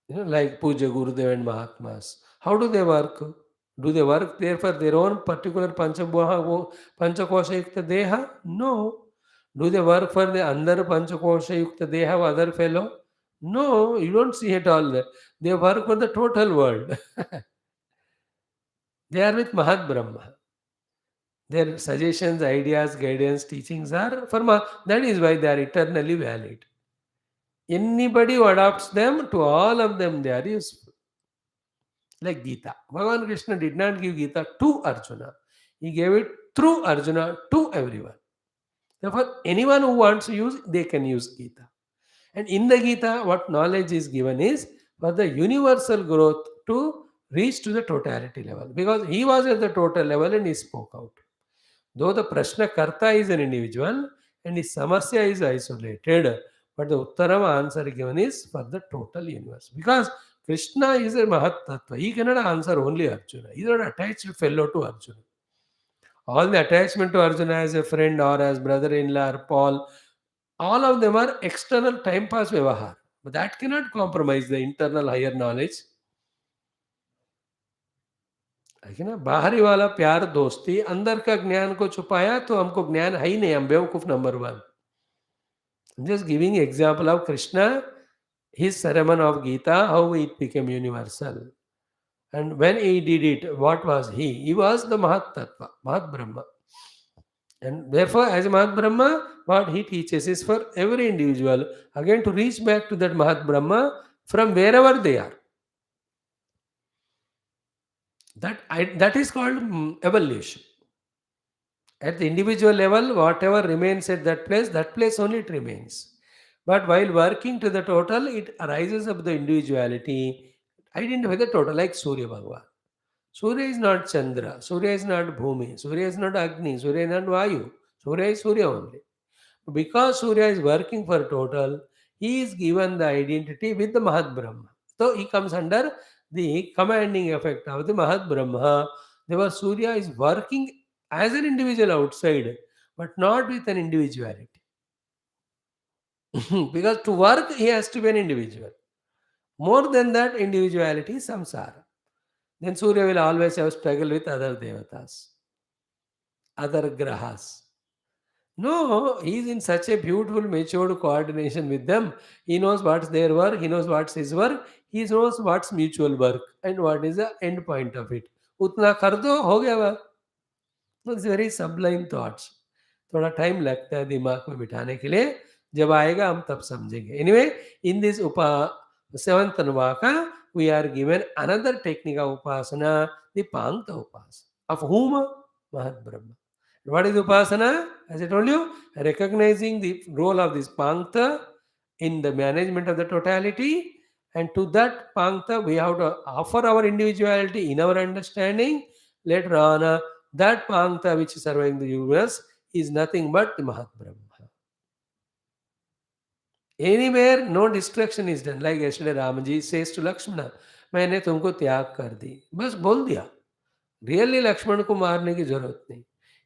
like Puja Gurudev and Mahatmas. How do they work? Do they work there for their own particular Panchakosha Yukta Deha? No. Do they work for the other Panchakosha Yukta Deha of other fellow? No, you don't see it all there. They work for the total world. They are with Mahat Brahma. Their suggestions, ideas, guidance, teachings are for that is why they are eternally valid. Anybody who adopts them, to all of them they are useful. Like Gita. Bhagavan Krishna did not give Gita to Arjuna. He gave it through Arjuna to everyone. Therefore, anyone who wants to use, they can use Gita. And in the Gita, what knowledge is given is for the universal growth to reach to the totality level. Because he was at the total level and he spoke out. Though the Prashna Karta is an individual and his Samasya is isolated, but the Uttarama answer given is for the total universe. Because Krishna is a Mahat Tattva. He cannot answer only Arjuna. He is not attached fellow to Arjuna. All the attachment to Arjuna as a friend or as brother-in-law or Paul, all of them are external time pass vyavahar. But that cannot compromise the internal higher knowledge. है ना, बाहरी वाला प्यार दोस्ती, अंदर का ज्ञान को छुपाया तो हमको ज्ञान है ही नहीं, हम बेवकूफ number one. Just giving example of Krishna, his sermon of Gita, how it became universal. And when he did it, what was he? He was the Mahat Tattva, Mahat Brahma. And therefore, as a Mahat Brahma, what he teaches is for every individual, again to reach back to that Mahat Brahma from wherever they are. That is called evolution. At the individual level, whatever remains at that place only it remains. But while working to the total, it arises of the individuality, identify the total, like Surya Bhagavan. Surya is not Chandra, Surya is not Bhumi, Surya is not Agni, Surya is not Vayu, Surya is Surya only. Because Surya is working for total, he is given the identity with the Mahat Brahma. So he comes under the commanding effect of the Mahat Brahma. Therefore, Surya is working as an individual outside, but not with an individuality. Because to work, he has to be an individual. More than that, individuality is samsara. Then Surya will always have struggle with other devatas, other grahas. No, he is in such a beautiful, matured coordination with them. He knows what's their work, he knows what's his work, he knows what's mutual work and what is the end point of it. Utna kar do, ho gaya work. So it's very sublime thoughts. थोड़ा time लगता है दिमाग में बिठाने के लिए, जब आएगा हम तब समझेंगे. Anyway, in this seventh Anuvaka, we are given another technique of upasana, the Pankta upasana. Of whom? Mahat Brahma. What is upasana? As I told you, recognizing the role of this Pankta in the management of the totality, and to that Pankta we have to offer our individuality in our understanding. Later on, that Pankta which is surviving the universe is nothing but the Mahat Brahma. Anywhere no destruction is done. Like yesterday Ramaji says to Lakshmana, मैंने तुमको त्याग कर दी. बस बोल दिया. Really Lakshman को मारने की जरूरत नहीं.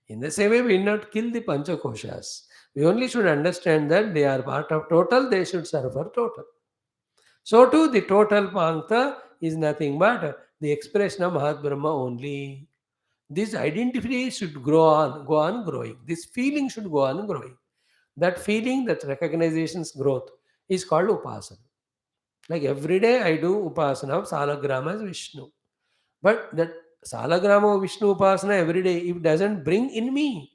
In the same way, we will not kill the Panchakoshas. We only should understand that they are part of total, they should serve for total. So too, the total Pankta is nothing but the expression of Mahat Brahma only. This identity should go on growing. This feeling should go on growing. That feeling, that recognition's growth is called Upasana. Like every day I do Upasana of Salagrama as Vishnu. But that Salagrama of Vishnu Upasana every day, if it doesn't bring in me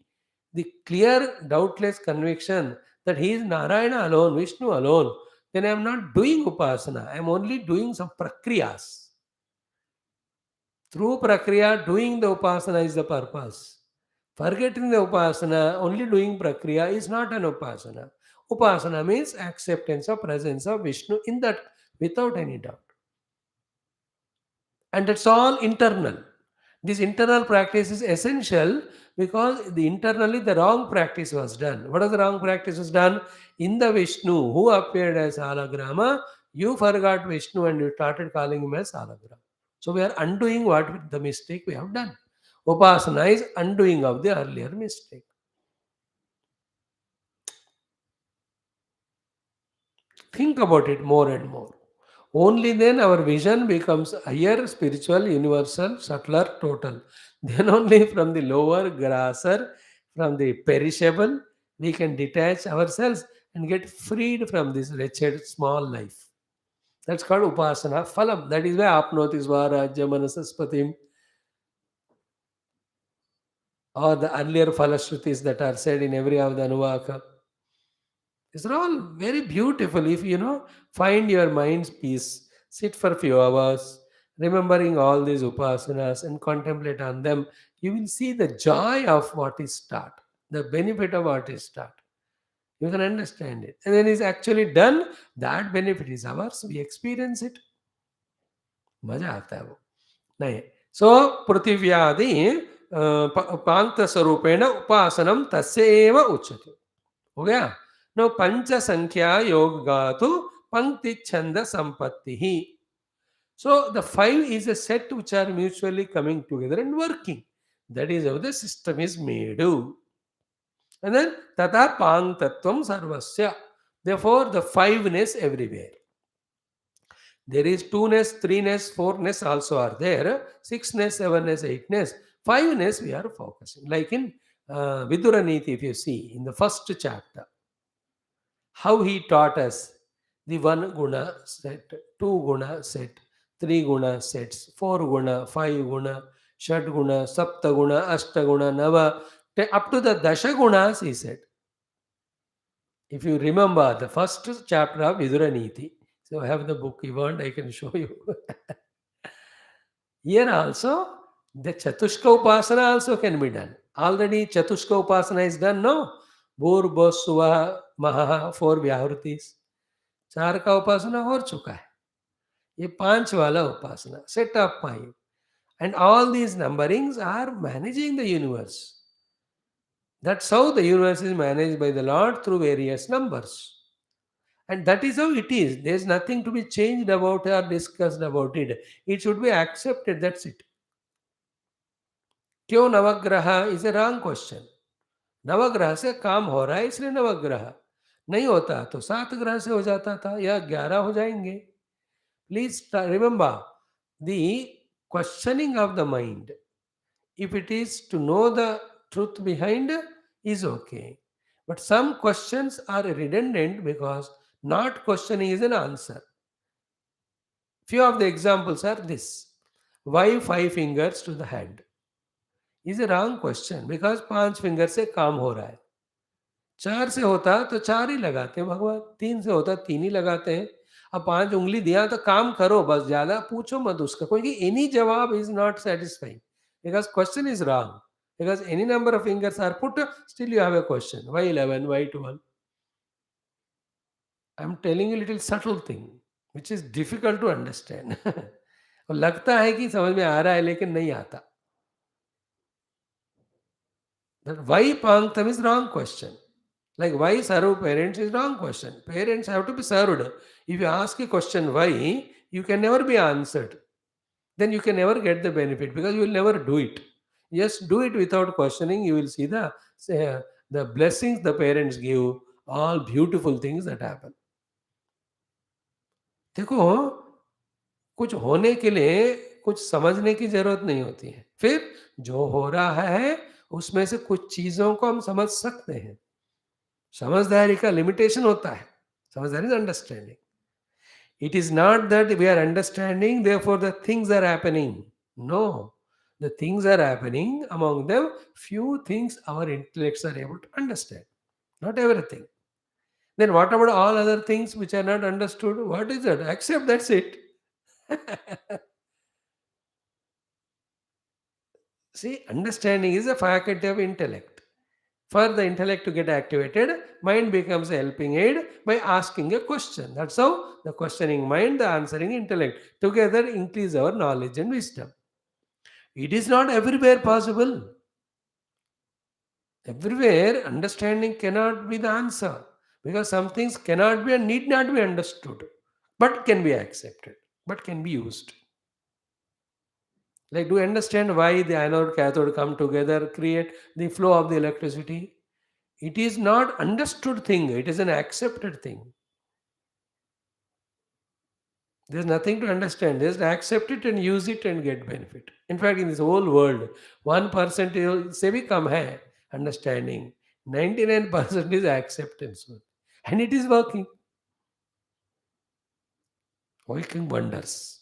the clear, doubtless conviction that he is Narayana alone, Vishnu alone, then I am not doing Upasana. I am only doing some prakriyas. Through prakriya, doing the Upasana is the purpose. Forgetting the upasana, only doing prakriya is not an upasana. Upasana means acceptance of presence of Vishnu in that without any doubt. And that's all internal. This internal practice is essential because internally the wrong practice was done. What was the wrong practice was done? In the Vishnu who appeared as Alagrama, you forgot Vishnu and you started calling him as Alagrama. So we are undoing what the mistake we have done. Upasana is undoing of the earlier mistake. Think about it more and more. Only then our vision becomes higher, spiritual, universal, subtler, total. Then only from the lower, grosser, from the perishable, we can detach ourselves and get freed from this wretched small life. That's called upasana phalam. That is why apnoti swarajya manasaspatim, or the earlier phalashrutis that are said in every of the anuvaka. These are all very beautiful. If find your mind's peace, sit for a few hours, remembering all these upasanas and contemplate on them, you will see the joy of what is taught, the benefit of what is taught. You can understand it. And then it's actually done, that benefit is ours. We experience it. मजा आता है वो नहीं सो पृथिव्यादि पांक्त स्वरूपेण उपासनम तस्य एव उच्यते हो गया नो पंच संख्या योग गातु पंक्ति छंद संपत्ति ही so the five is a set which are mutually coming together and working. That is how the system is made. And then tata panktatvam sarvasya. Therefore the fiveness everywhere. There is two-ness, three-ness, four-ness also are there. Six-ness, seven-ness, eight-ness. Five-ness we are focusing. Like in Viduraniti, if you see, in the first chapter, how he taught us the one guna set, two guna set, three guna sets, four guna, five guna, shat guna, sapta guna, ashta guna, nava, up to the dasha gunas he said. If you remember the first chapter of Viduraniti, so I have the book you want, I can show you. Here also, the Chatushka Upasana also can be done. Already Chatushka Upasana is done, no? Bhur, Bhus, Suva, Maha, four Vyahrutis. चार का उपासना हो चुका है ये पांच वाला उपासना set of five and all these numberings are managing the universe. That's how the universe is managed by the Lord through various numbers. And that is how it is. There's nothing to be changed about or discussed about it. It should be accepted. That's it. क्यों नवग्रह is a wrong question नवग्रह से काम हो रहा है इसलिए नवग्रह नहीं होता तो 7 ग्रह से हो जाता था या 11 हो जाएंगे please remember the questioning of the mind if it is to know the truth behind is okay but some questions are redundant because not questioning is an answer. Few of the examples are this: why 5 fingers to the hand is a wrong question because 5 finger से काम हो रहा है 4 से होता तो 4 ही लगाते हैं भगवान 3 से होता 3 ही लगाते हैं अब 5 उंगली दिया तो काम करो बस ज्यादा पूछो मत उसका क्योंकि एनी जवाब is not satisfying because question is wrong because any number of fingers are put still you have a question why 11 why 12 I'm telling you a little subtle thing which is difficult to understand और लगता है कि समझ में आ रहा है लेकिन नहीं आता that why panktam is wrong question like why serve parents is wrong question parents have to be served if you ask a question why you can never be answered then you can never get the benefit because you will never do it. Just do it without questioning. You will see the blessings the parents give, all beautiful things that happen. देखो कुछ होने के लिए कुछ समझने की जरूरत नहीं होती है फिर जो हो रहा है उसमें से कुछ चीजों को हम समझ सकते हैं समझदारी का लिमिटेशन होता है समझदारी is understanding It is not that we are understanding, therefore the things are happening. No. The things are happening. Among them, few things our intellects are able to understand. Not everything. Then what about all other things which are not understood? What is it? Accept, that's it. See, understanding is a faculty of intellect. For the intellect to get activated, mind becomes a helping aid by asking a question. That's how the questioning mind, the answering intellect together increase our knowledge and wisdom. It is not everywhere possible. Everywhere, understanding cannot be the answer because some things cannot be and need not be understood, but can be accepted, but can be used. Like, do you understand why the anode cathode come together, create the flow of the electricity? It is not understood thing, it is an accepted thing. There's nothing to understand. Just accept it and use it and get benefit. In fact, in this whole world, 1% से भी कम है understanding. 99% is acceptance. And it is working wonders.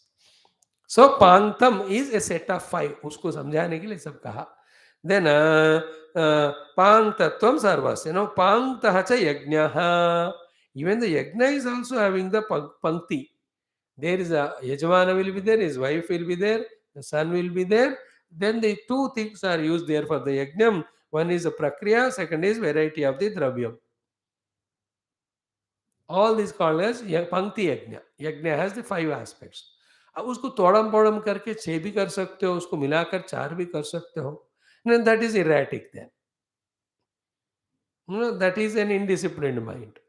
So Panktam is a set of 5. उसको समझाने के लिए सब कहा. Then Panktatvam sarvasya. Now Panktaha cha yajnaha. Even the yajna is also having the pankti. There is a Yajamana will be there, his wife will be there, the son will be there. Then the two things are used there for the yajnam. One is the prakriya, second is variety of the dravyam. All these called as pankti yajna. Yajna has the 5 aspects. अब उसको तोड़म पोड़म करके 6 भी कर सकते हो, उसको मिलाकर 4 भी कर सकते हो. No, that is erratic then. No, that is an indisciplined mind.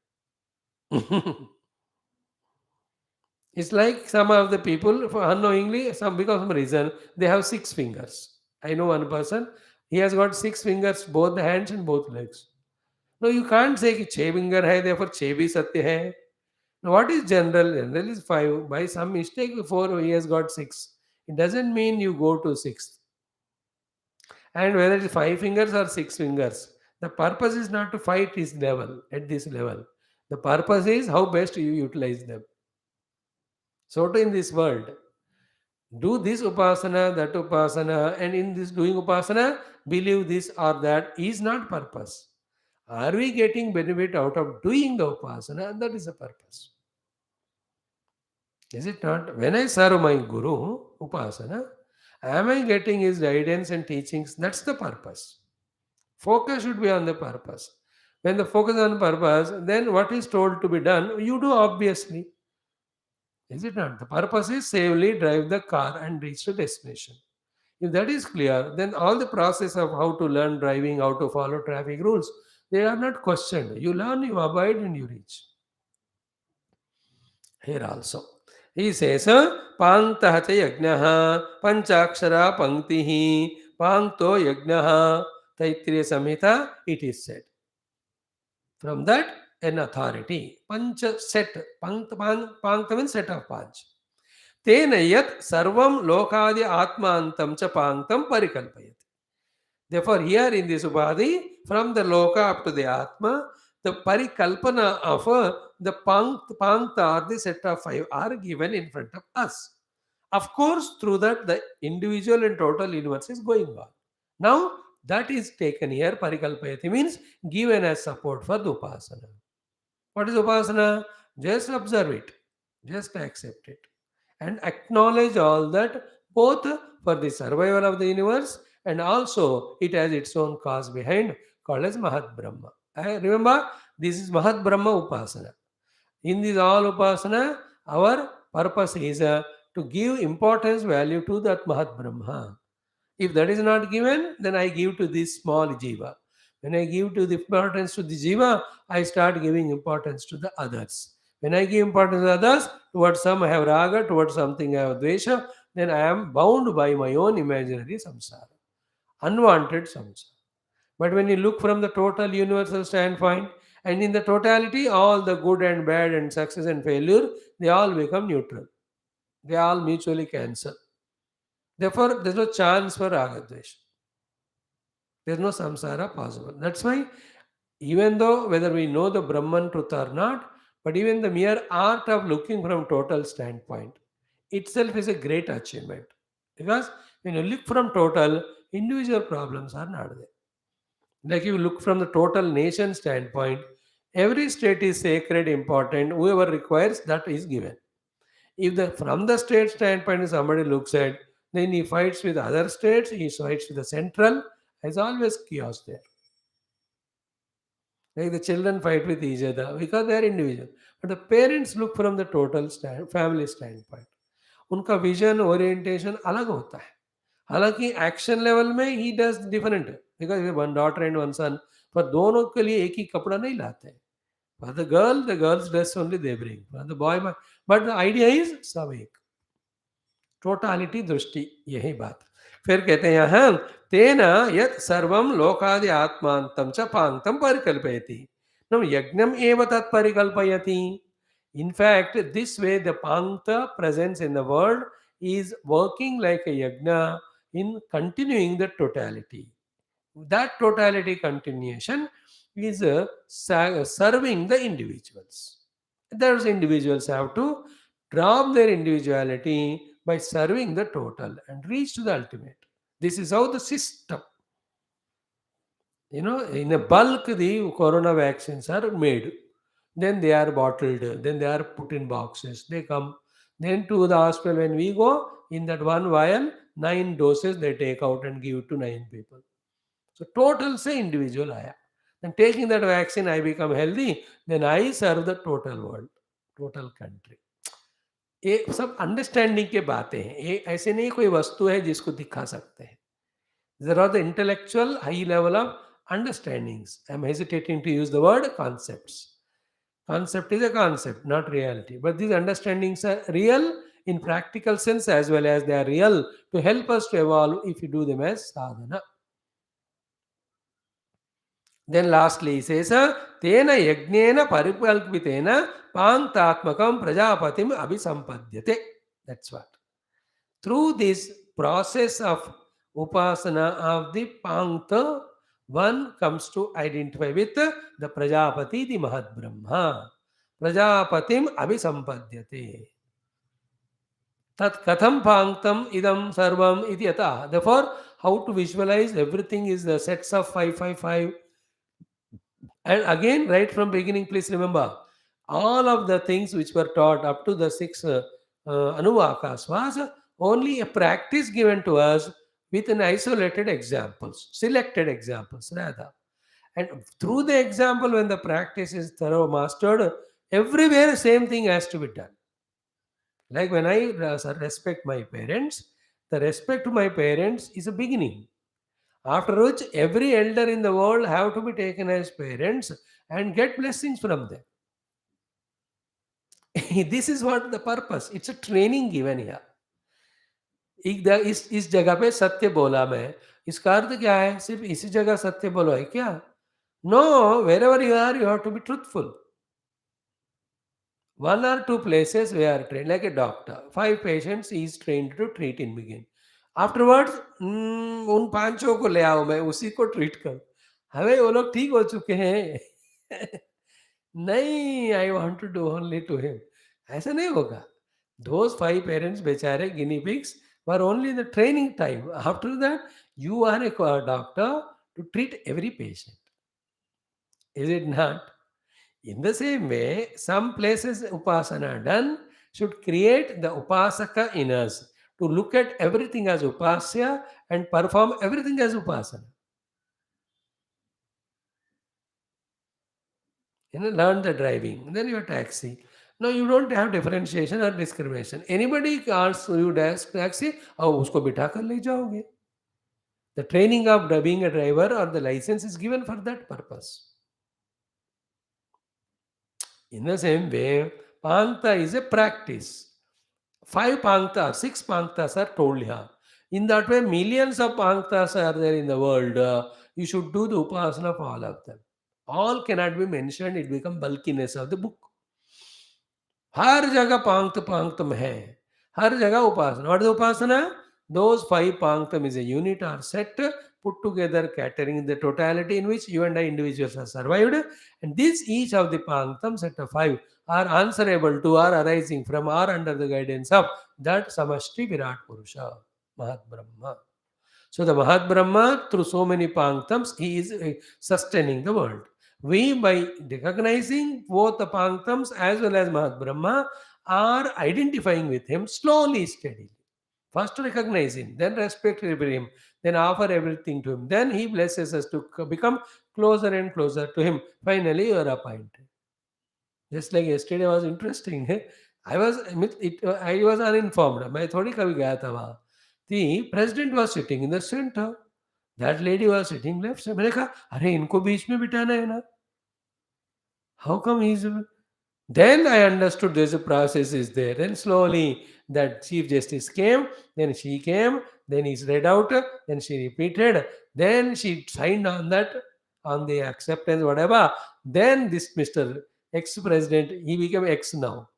It's like some of the people, for unknowingly, some because of some reason, they have 6 fingers. I know one person, he has got 6 fingers, both the hands and both legs. No, you can't say कि 6 finger hai, therefore 6 भी सत्य है. Now, what is general? General is 5. By some mistake, before he has got 6. It doesn't mean you go to 6. And whether it is 5 fingers or 6 fingers, the purpose is not to fight his level at this level. The purpose is how best you utilize them. So, to in this world, do this upasana, that upasana, and in this doing upasana, believe this or that is not purpose. Are we getting benefit out of doing the upasana? That is the purpose. Is it not? When I serve my guru, upasana, am I getting his guidance and teachings? That's the purpose. Focus should be on the purpose. When the focus on purpose, then what is told to be done, you do obviously. Is it not? The purpose is safely drive the car and reach the destination. If that is clear, then all the process of how to learn driving, how to follow traffic rules, they are not questioned. You learn, you abide, and you reach. Here also. He says, Panktaha cha yajnaha, panchakshara panktihi, pankto yajnaha, Taittiriya Samhita, it is said. From that, an authority. Pancha set. Pankta means set of panch. Tena yat sarvam lokadi atmantam cha panktam parikalpayat. Therefore, here in this upadhi, from the loka up to the atma, the parikalpana of the pankta or the set of 5 are given in front of us. Of course, through that, the individual and total universe is going on. Now, that is taken here, parikalpayati means given as support for the upasana. What is upasana? Just observe it, just accept it, and acknowledge all that both for the survival of the universe and also it has its own cause behind called as Mahat Brahma. Remember, this is Mahat Brahma Upasana. In this all Upasana, our purpose is to give importance, value to that Mahat Brahma. If that is not given, then I give to this small jiva. When I give to the importance to the jiva, I start giving importance to the others. When I give importance to others, towards some I have raga, towards something I have dvesha, then I am bound by my own imaginary samsara, unwanted samsara. But when you look from the total universal standpoint, and in the totality, all the good and bad and success and failure, they all become neutral. They all mutually cancel. Therefore, there is no chance for ragadvesha. There is no samsara possible. That's why, even though whether we know the Brahman truth or not, but even the mere art of looking from total standpoint itself is a great achievement. Because when you look from total, individual problems are not there. Like you look from the total nation standpoint, every state is sacred, important. Whoever requires that is given. If the from the state standpoint somebody looks at Then he fights with other states, he fights with the central. There's always chaos there. Like the children fight with each other because they are individual. But the parents look from the total family standpoint. उनका vision orientation अलग होता है. हालांकि action level में ही does different, because one daughter and one son, पर दोनों के लिए एक ही कपड़ा नहीं लाते. For the girl the girls dress only they bring, for the boy, but the idea is सब एक, टोटालिटी दृष्टि, यही बात. फिर कहते हैं यहाँ तेन यत् सर्वं लोकादि आत्मांतं च पांक्तं परिकल्पयति न यज्ञम एव तत् परिकल्पयति. In fact, this way the pankta presence in the world is working like a yajna in continuing the totality. That totality continuation is serving the individuals. Those individuals have to drop their individuality by serving the total and reach to the ultimate. This is how the system, in a bulk, the corona vaccines are made. Then they are bottled. Then they are put in boxes. They come. Then to the hospital when we go, in that one vial, 9 doses they take out and give to 9 people. So total say individual I am. Then taking that vaccine, I become healthy. Then I serve the total world, total country. ये सब understanding के बातें हैं. ये ऐसे नहीं कोई वस्तु है जिसको दिखा सकते हैं. There are the intellectual high level of understandings. I am hesitating to use the word concepts. Concept is a concept, not reality. But these understandings are real in practical sense as well as they are real to help us to evolve if you do them as sadhana. Then lastly he says, Tena yajnena parikalpitena panktatmakam prajapatim abhisampadyate. That's what. Through this process of upasana of the pankta, one comes to identify with the Prajapati, the Mahat Brahma. Prajapatim abhisampadyate. Tat katham panktam idam sarvam iti yata. Therefore, how to visualize everything is the sets of 555. And again, right from beginning, please remember, all of the things which were taught up to the 6 anuvakas was only a practice given to us with an isolated examples, selected examples rather. And through the example, when the practice is thorough mastered, everywhere same thing has to be done. Like when I respect my parents, the respect to my parents is a beginning. After which, every elder in the world have to be taken as parents and get blessings from them. This is what the purpose. It's a training given here. इस जगह पे सत्य बोला मैं, इसका अर्थ क्या है? सिर्फ इसी जगह सत्य बोलो है क्या? No, wherever you are, you have to be truthful. 1 or 2 places we are trained, like a doctor. 5 patients he is trained to treat in begin. Afterwards, उन 5 को ले आओ, मैं उसी को ट्रीट कर. हमें वो लोग ठीक हो चुके हैं. नहीं, I want to do only to him. ऐसा नहीं होगा. Those 5 parents, बेचारे guinea pigs, were only the training time. After that, you are a doctor to treat every patient. Is it not? In the same way, some places upasana done should create the upasaka in us to look at everything as upasya and perform everything as upasana. Learn the driving, then your taxi. No, you don't have differentiation or discrimination. Anybody asks you taxi, oh, usko bitha kar le jaoge. The training of being a driver or the license is given for that purpose. In the same way, Pankta is a practice. 5 Panktas, 6 Panktas are told here. In that way, millions of Panktas are there in the world. You should do the Upasana of all of them. All cannot be mentioned, it becomes bulkiness of the book. हर जगह पांक्त पांक्तम है, हर जगह उपासना. What is upasana? Those 5 panktam is a unit or set put together catering the totality in which you and I individuals are survived, and this each of the panktam set of 5 are answerable to or arising from or under the guidance of that samashti Virat Purusha, Mahat Brahma. So the Mahat Brahma, through so many panktams, he is sustaining the world. We, by recognizing both the panktams as well as Mahat Brahma, are identifying with him slowly, steadily. First recognize him, then respect him, then offer everything to him. Then he blesses us to become closer and closer to him. Finally, you are appointed. Just like yesterday was interesting. I was uninformed. मैं थोड़ी कभी गया था वहाँ. The president was sitting in the center. That lady was sitting left side. मैंने कहा अरे इनको बीच में बिठाना है ना. How come he's... Then I understood there's a process is there. Then slowly that Chief Justice came, then she came, then he's read out, then she repeated, then she signed on that, on the acceptance, whatever. Then this Mr. Ex-President, he became ex now.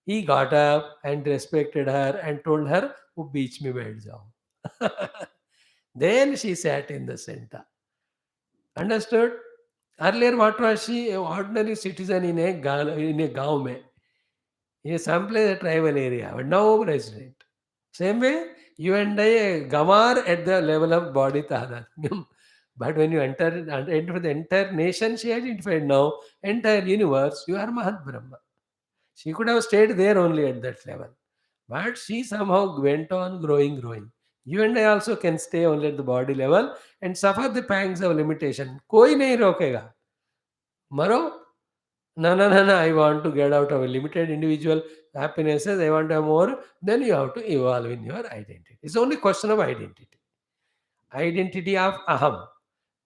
He got up and respected her and told her, "वो बीच में बैठ जाओ." Then she sat in the center. Understood? Earlier, what was she? An ordinary citizen in a gaon mein, in some place a tribal area, but now president. Same way, you and I, a gamar at the level of body taharat. But when you enter the entire nation, she identified now, entire universe, you are Mahat Brahma. She could have stayed there only at that level. But she somehow went on growing. You and I also can stay only at the body level and suffer the pangs of limitation. कोई नहीं रोकेगा. मरो. No. I want to get out of a limited individual happinesses. I want to have more. Then you have to evolve in your identity. It's only question of identity. Identity of aham.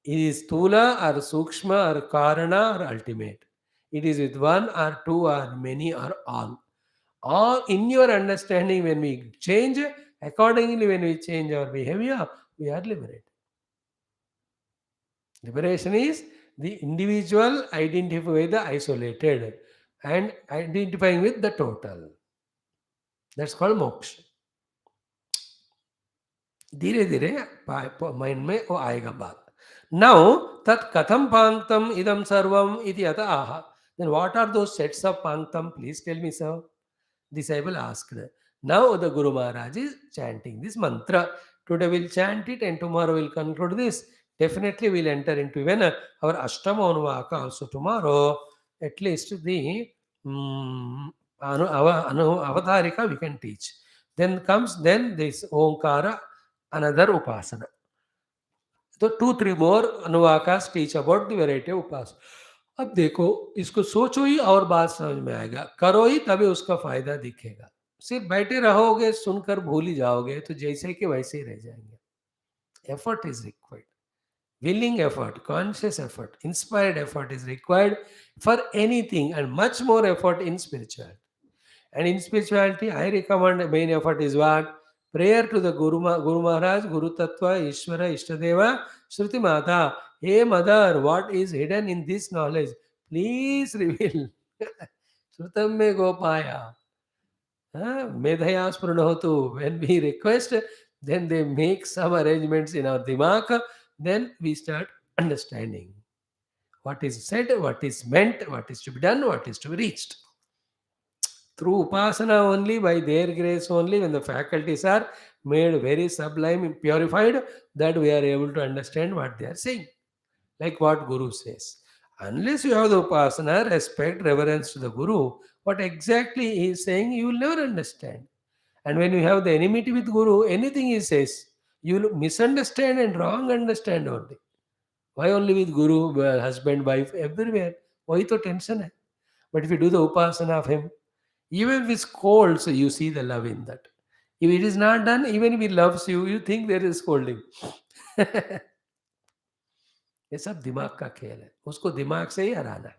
It is stula or sukshma or karana or ultimate. It is with one or two or many or all. All in your understanding, when we change, accordingly, when we change our behavior, we are liberated. Liberation is the individual identifying with the isolated and identifying with the total. That's called moksha. धीरे धीरे mind में वो आएगा बात. Now tat katham panktam idam sarvam iti yata aha. Then what are those sets of panktam? Please tell me, sir. Disciple asked. Now the Guru Maharaj is chanting this mantra. Today we'll chant it and tomorrow we'll conclude this. Definitely we'll enter into even our Ashtama Anuvaka also tomorrow. At least the Avatarika we can teach. Then comes then this Omkara, another Upasana. तो 2-3 more अनुवाकास teach about the variety of upasana. अब देखो, इसको सोचो ही और बात समझ में आएगा, करो ही तभी उसका फायदा दिखेगा. सिर्फ बैठे रहोगे सुनकर भूल ही जाओगे तो जैसे कि वैसे ही रह जाएंगे. Effort is required, willing effort, conscious effort, inspired effort is required for anything, and much more effort in spirituality. And in spirituality, I recommend main effort is what? Prayer to the Guru Maharaj, Guru Tattva, Ishvara, Ishtadeva, Shruti Mata. Hey mother, what is hidden in this knowledge? Please reveal. Shrutam me gopaya. Medhaya sprunotu. When we request, then they make some arrangements in our dimag. Then we start understanding what is said, what is meant, what is to be done, what is to be reached. Through Upasana only, by their grace only, when the faculties are made very sublime, purified, that we are able to understand what they are saying. Like what Guru says. Unless you have the Upasana, respect, reverence to the Guru, what exactly he is saying, you will never understand. And when you have the enmity with Guru, anything he says, you will misunderstand and wrong understand only. Why only with Guru, husband, wife, everywhere? Why to tension hai? But if you do the Upasana of him, even with scolds, you see the love in that. If it is not done, even if he loves you, you think there is scolding. ये सब दिमाग का खेल है, उसको दिमाग से ही हराना है.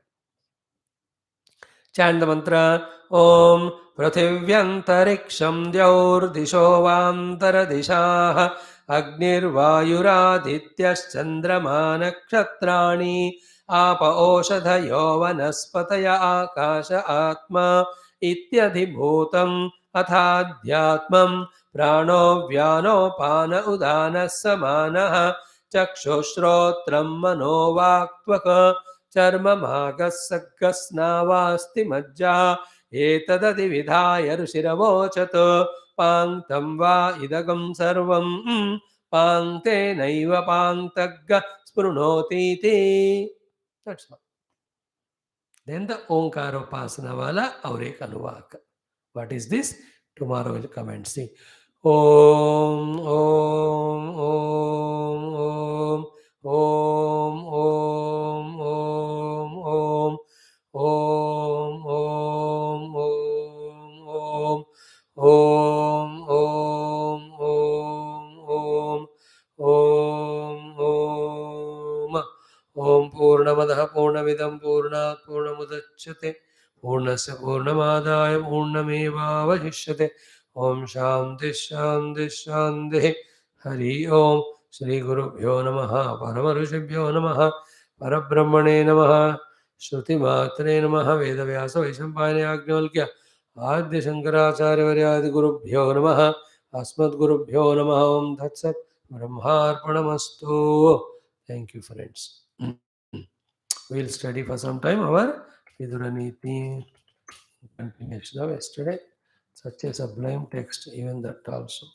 Chant the mantra. Om Prathivyantariksam Dyaurdiso Vantara Dishaha Agnir Vayuradityas Chandrama Nakshatrani Apa Oshadhayo Vanaspataya Akasha Atma Ityadhibhutam Athadhyatmam Prano Vyano Pana Udana Samanaha Chakshushrotram Manovaktvaka चर्ममागस्सग्गस्नावास्ति मज्जा एतदधि विधाय ऋषिरवोचत् पाङ्क्तं वा इदगं सर्वं पाङ्क्तेनैव पाङ्क्तग्गः स्पृणोतीति. That's all. Then the Omkara Upasana wala aur ek anuvaka. What is this? Tomorrow we'll come and see. Om Om Om Om Om Om Om Om Om Om Om Om Om Om Om Om Om Purnamadah Purnamidam Purnat Purnamudachyate Purnasya Purnamadaya Purnamevavashishyate Om Shanti Shanti Shanti Hari Om Shri Gurubhyo Namaha Paramarushabhyo Namaha Parabrahmane Namaha Shruti Matre Namaha Vedavyasa Vaishampayana Yajnavalkya Adya Shankaracharya Varyadi Gurubhyo Namaha Asmat Gurubhyo Namaha Om Tat Sat Brahmarpanamastu. Thank you, friends. We'll study for some time our Viduraniti continuation of yesterday. Such a sublime text, even that also.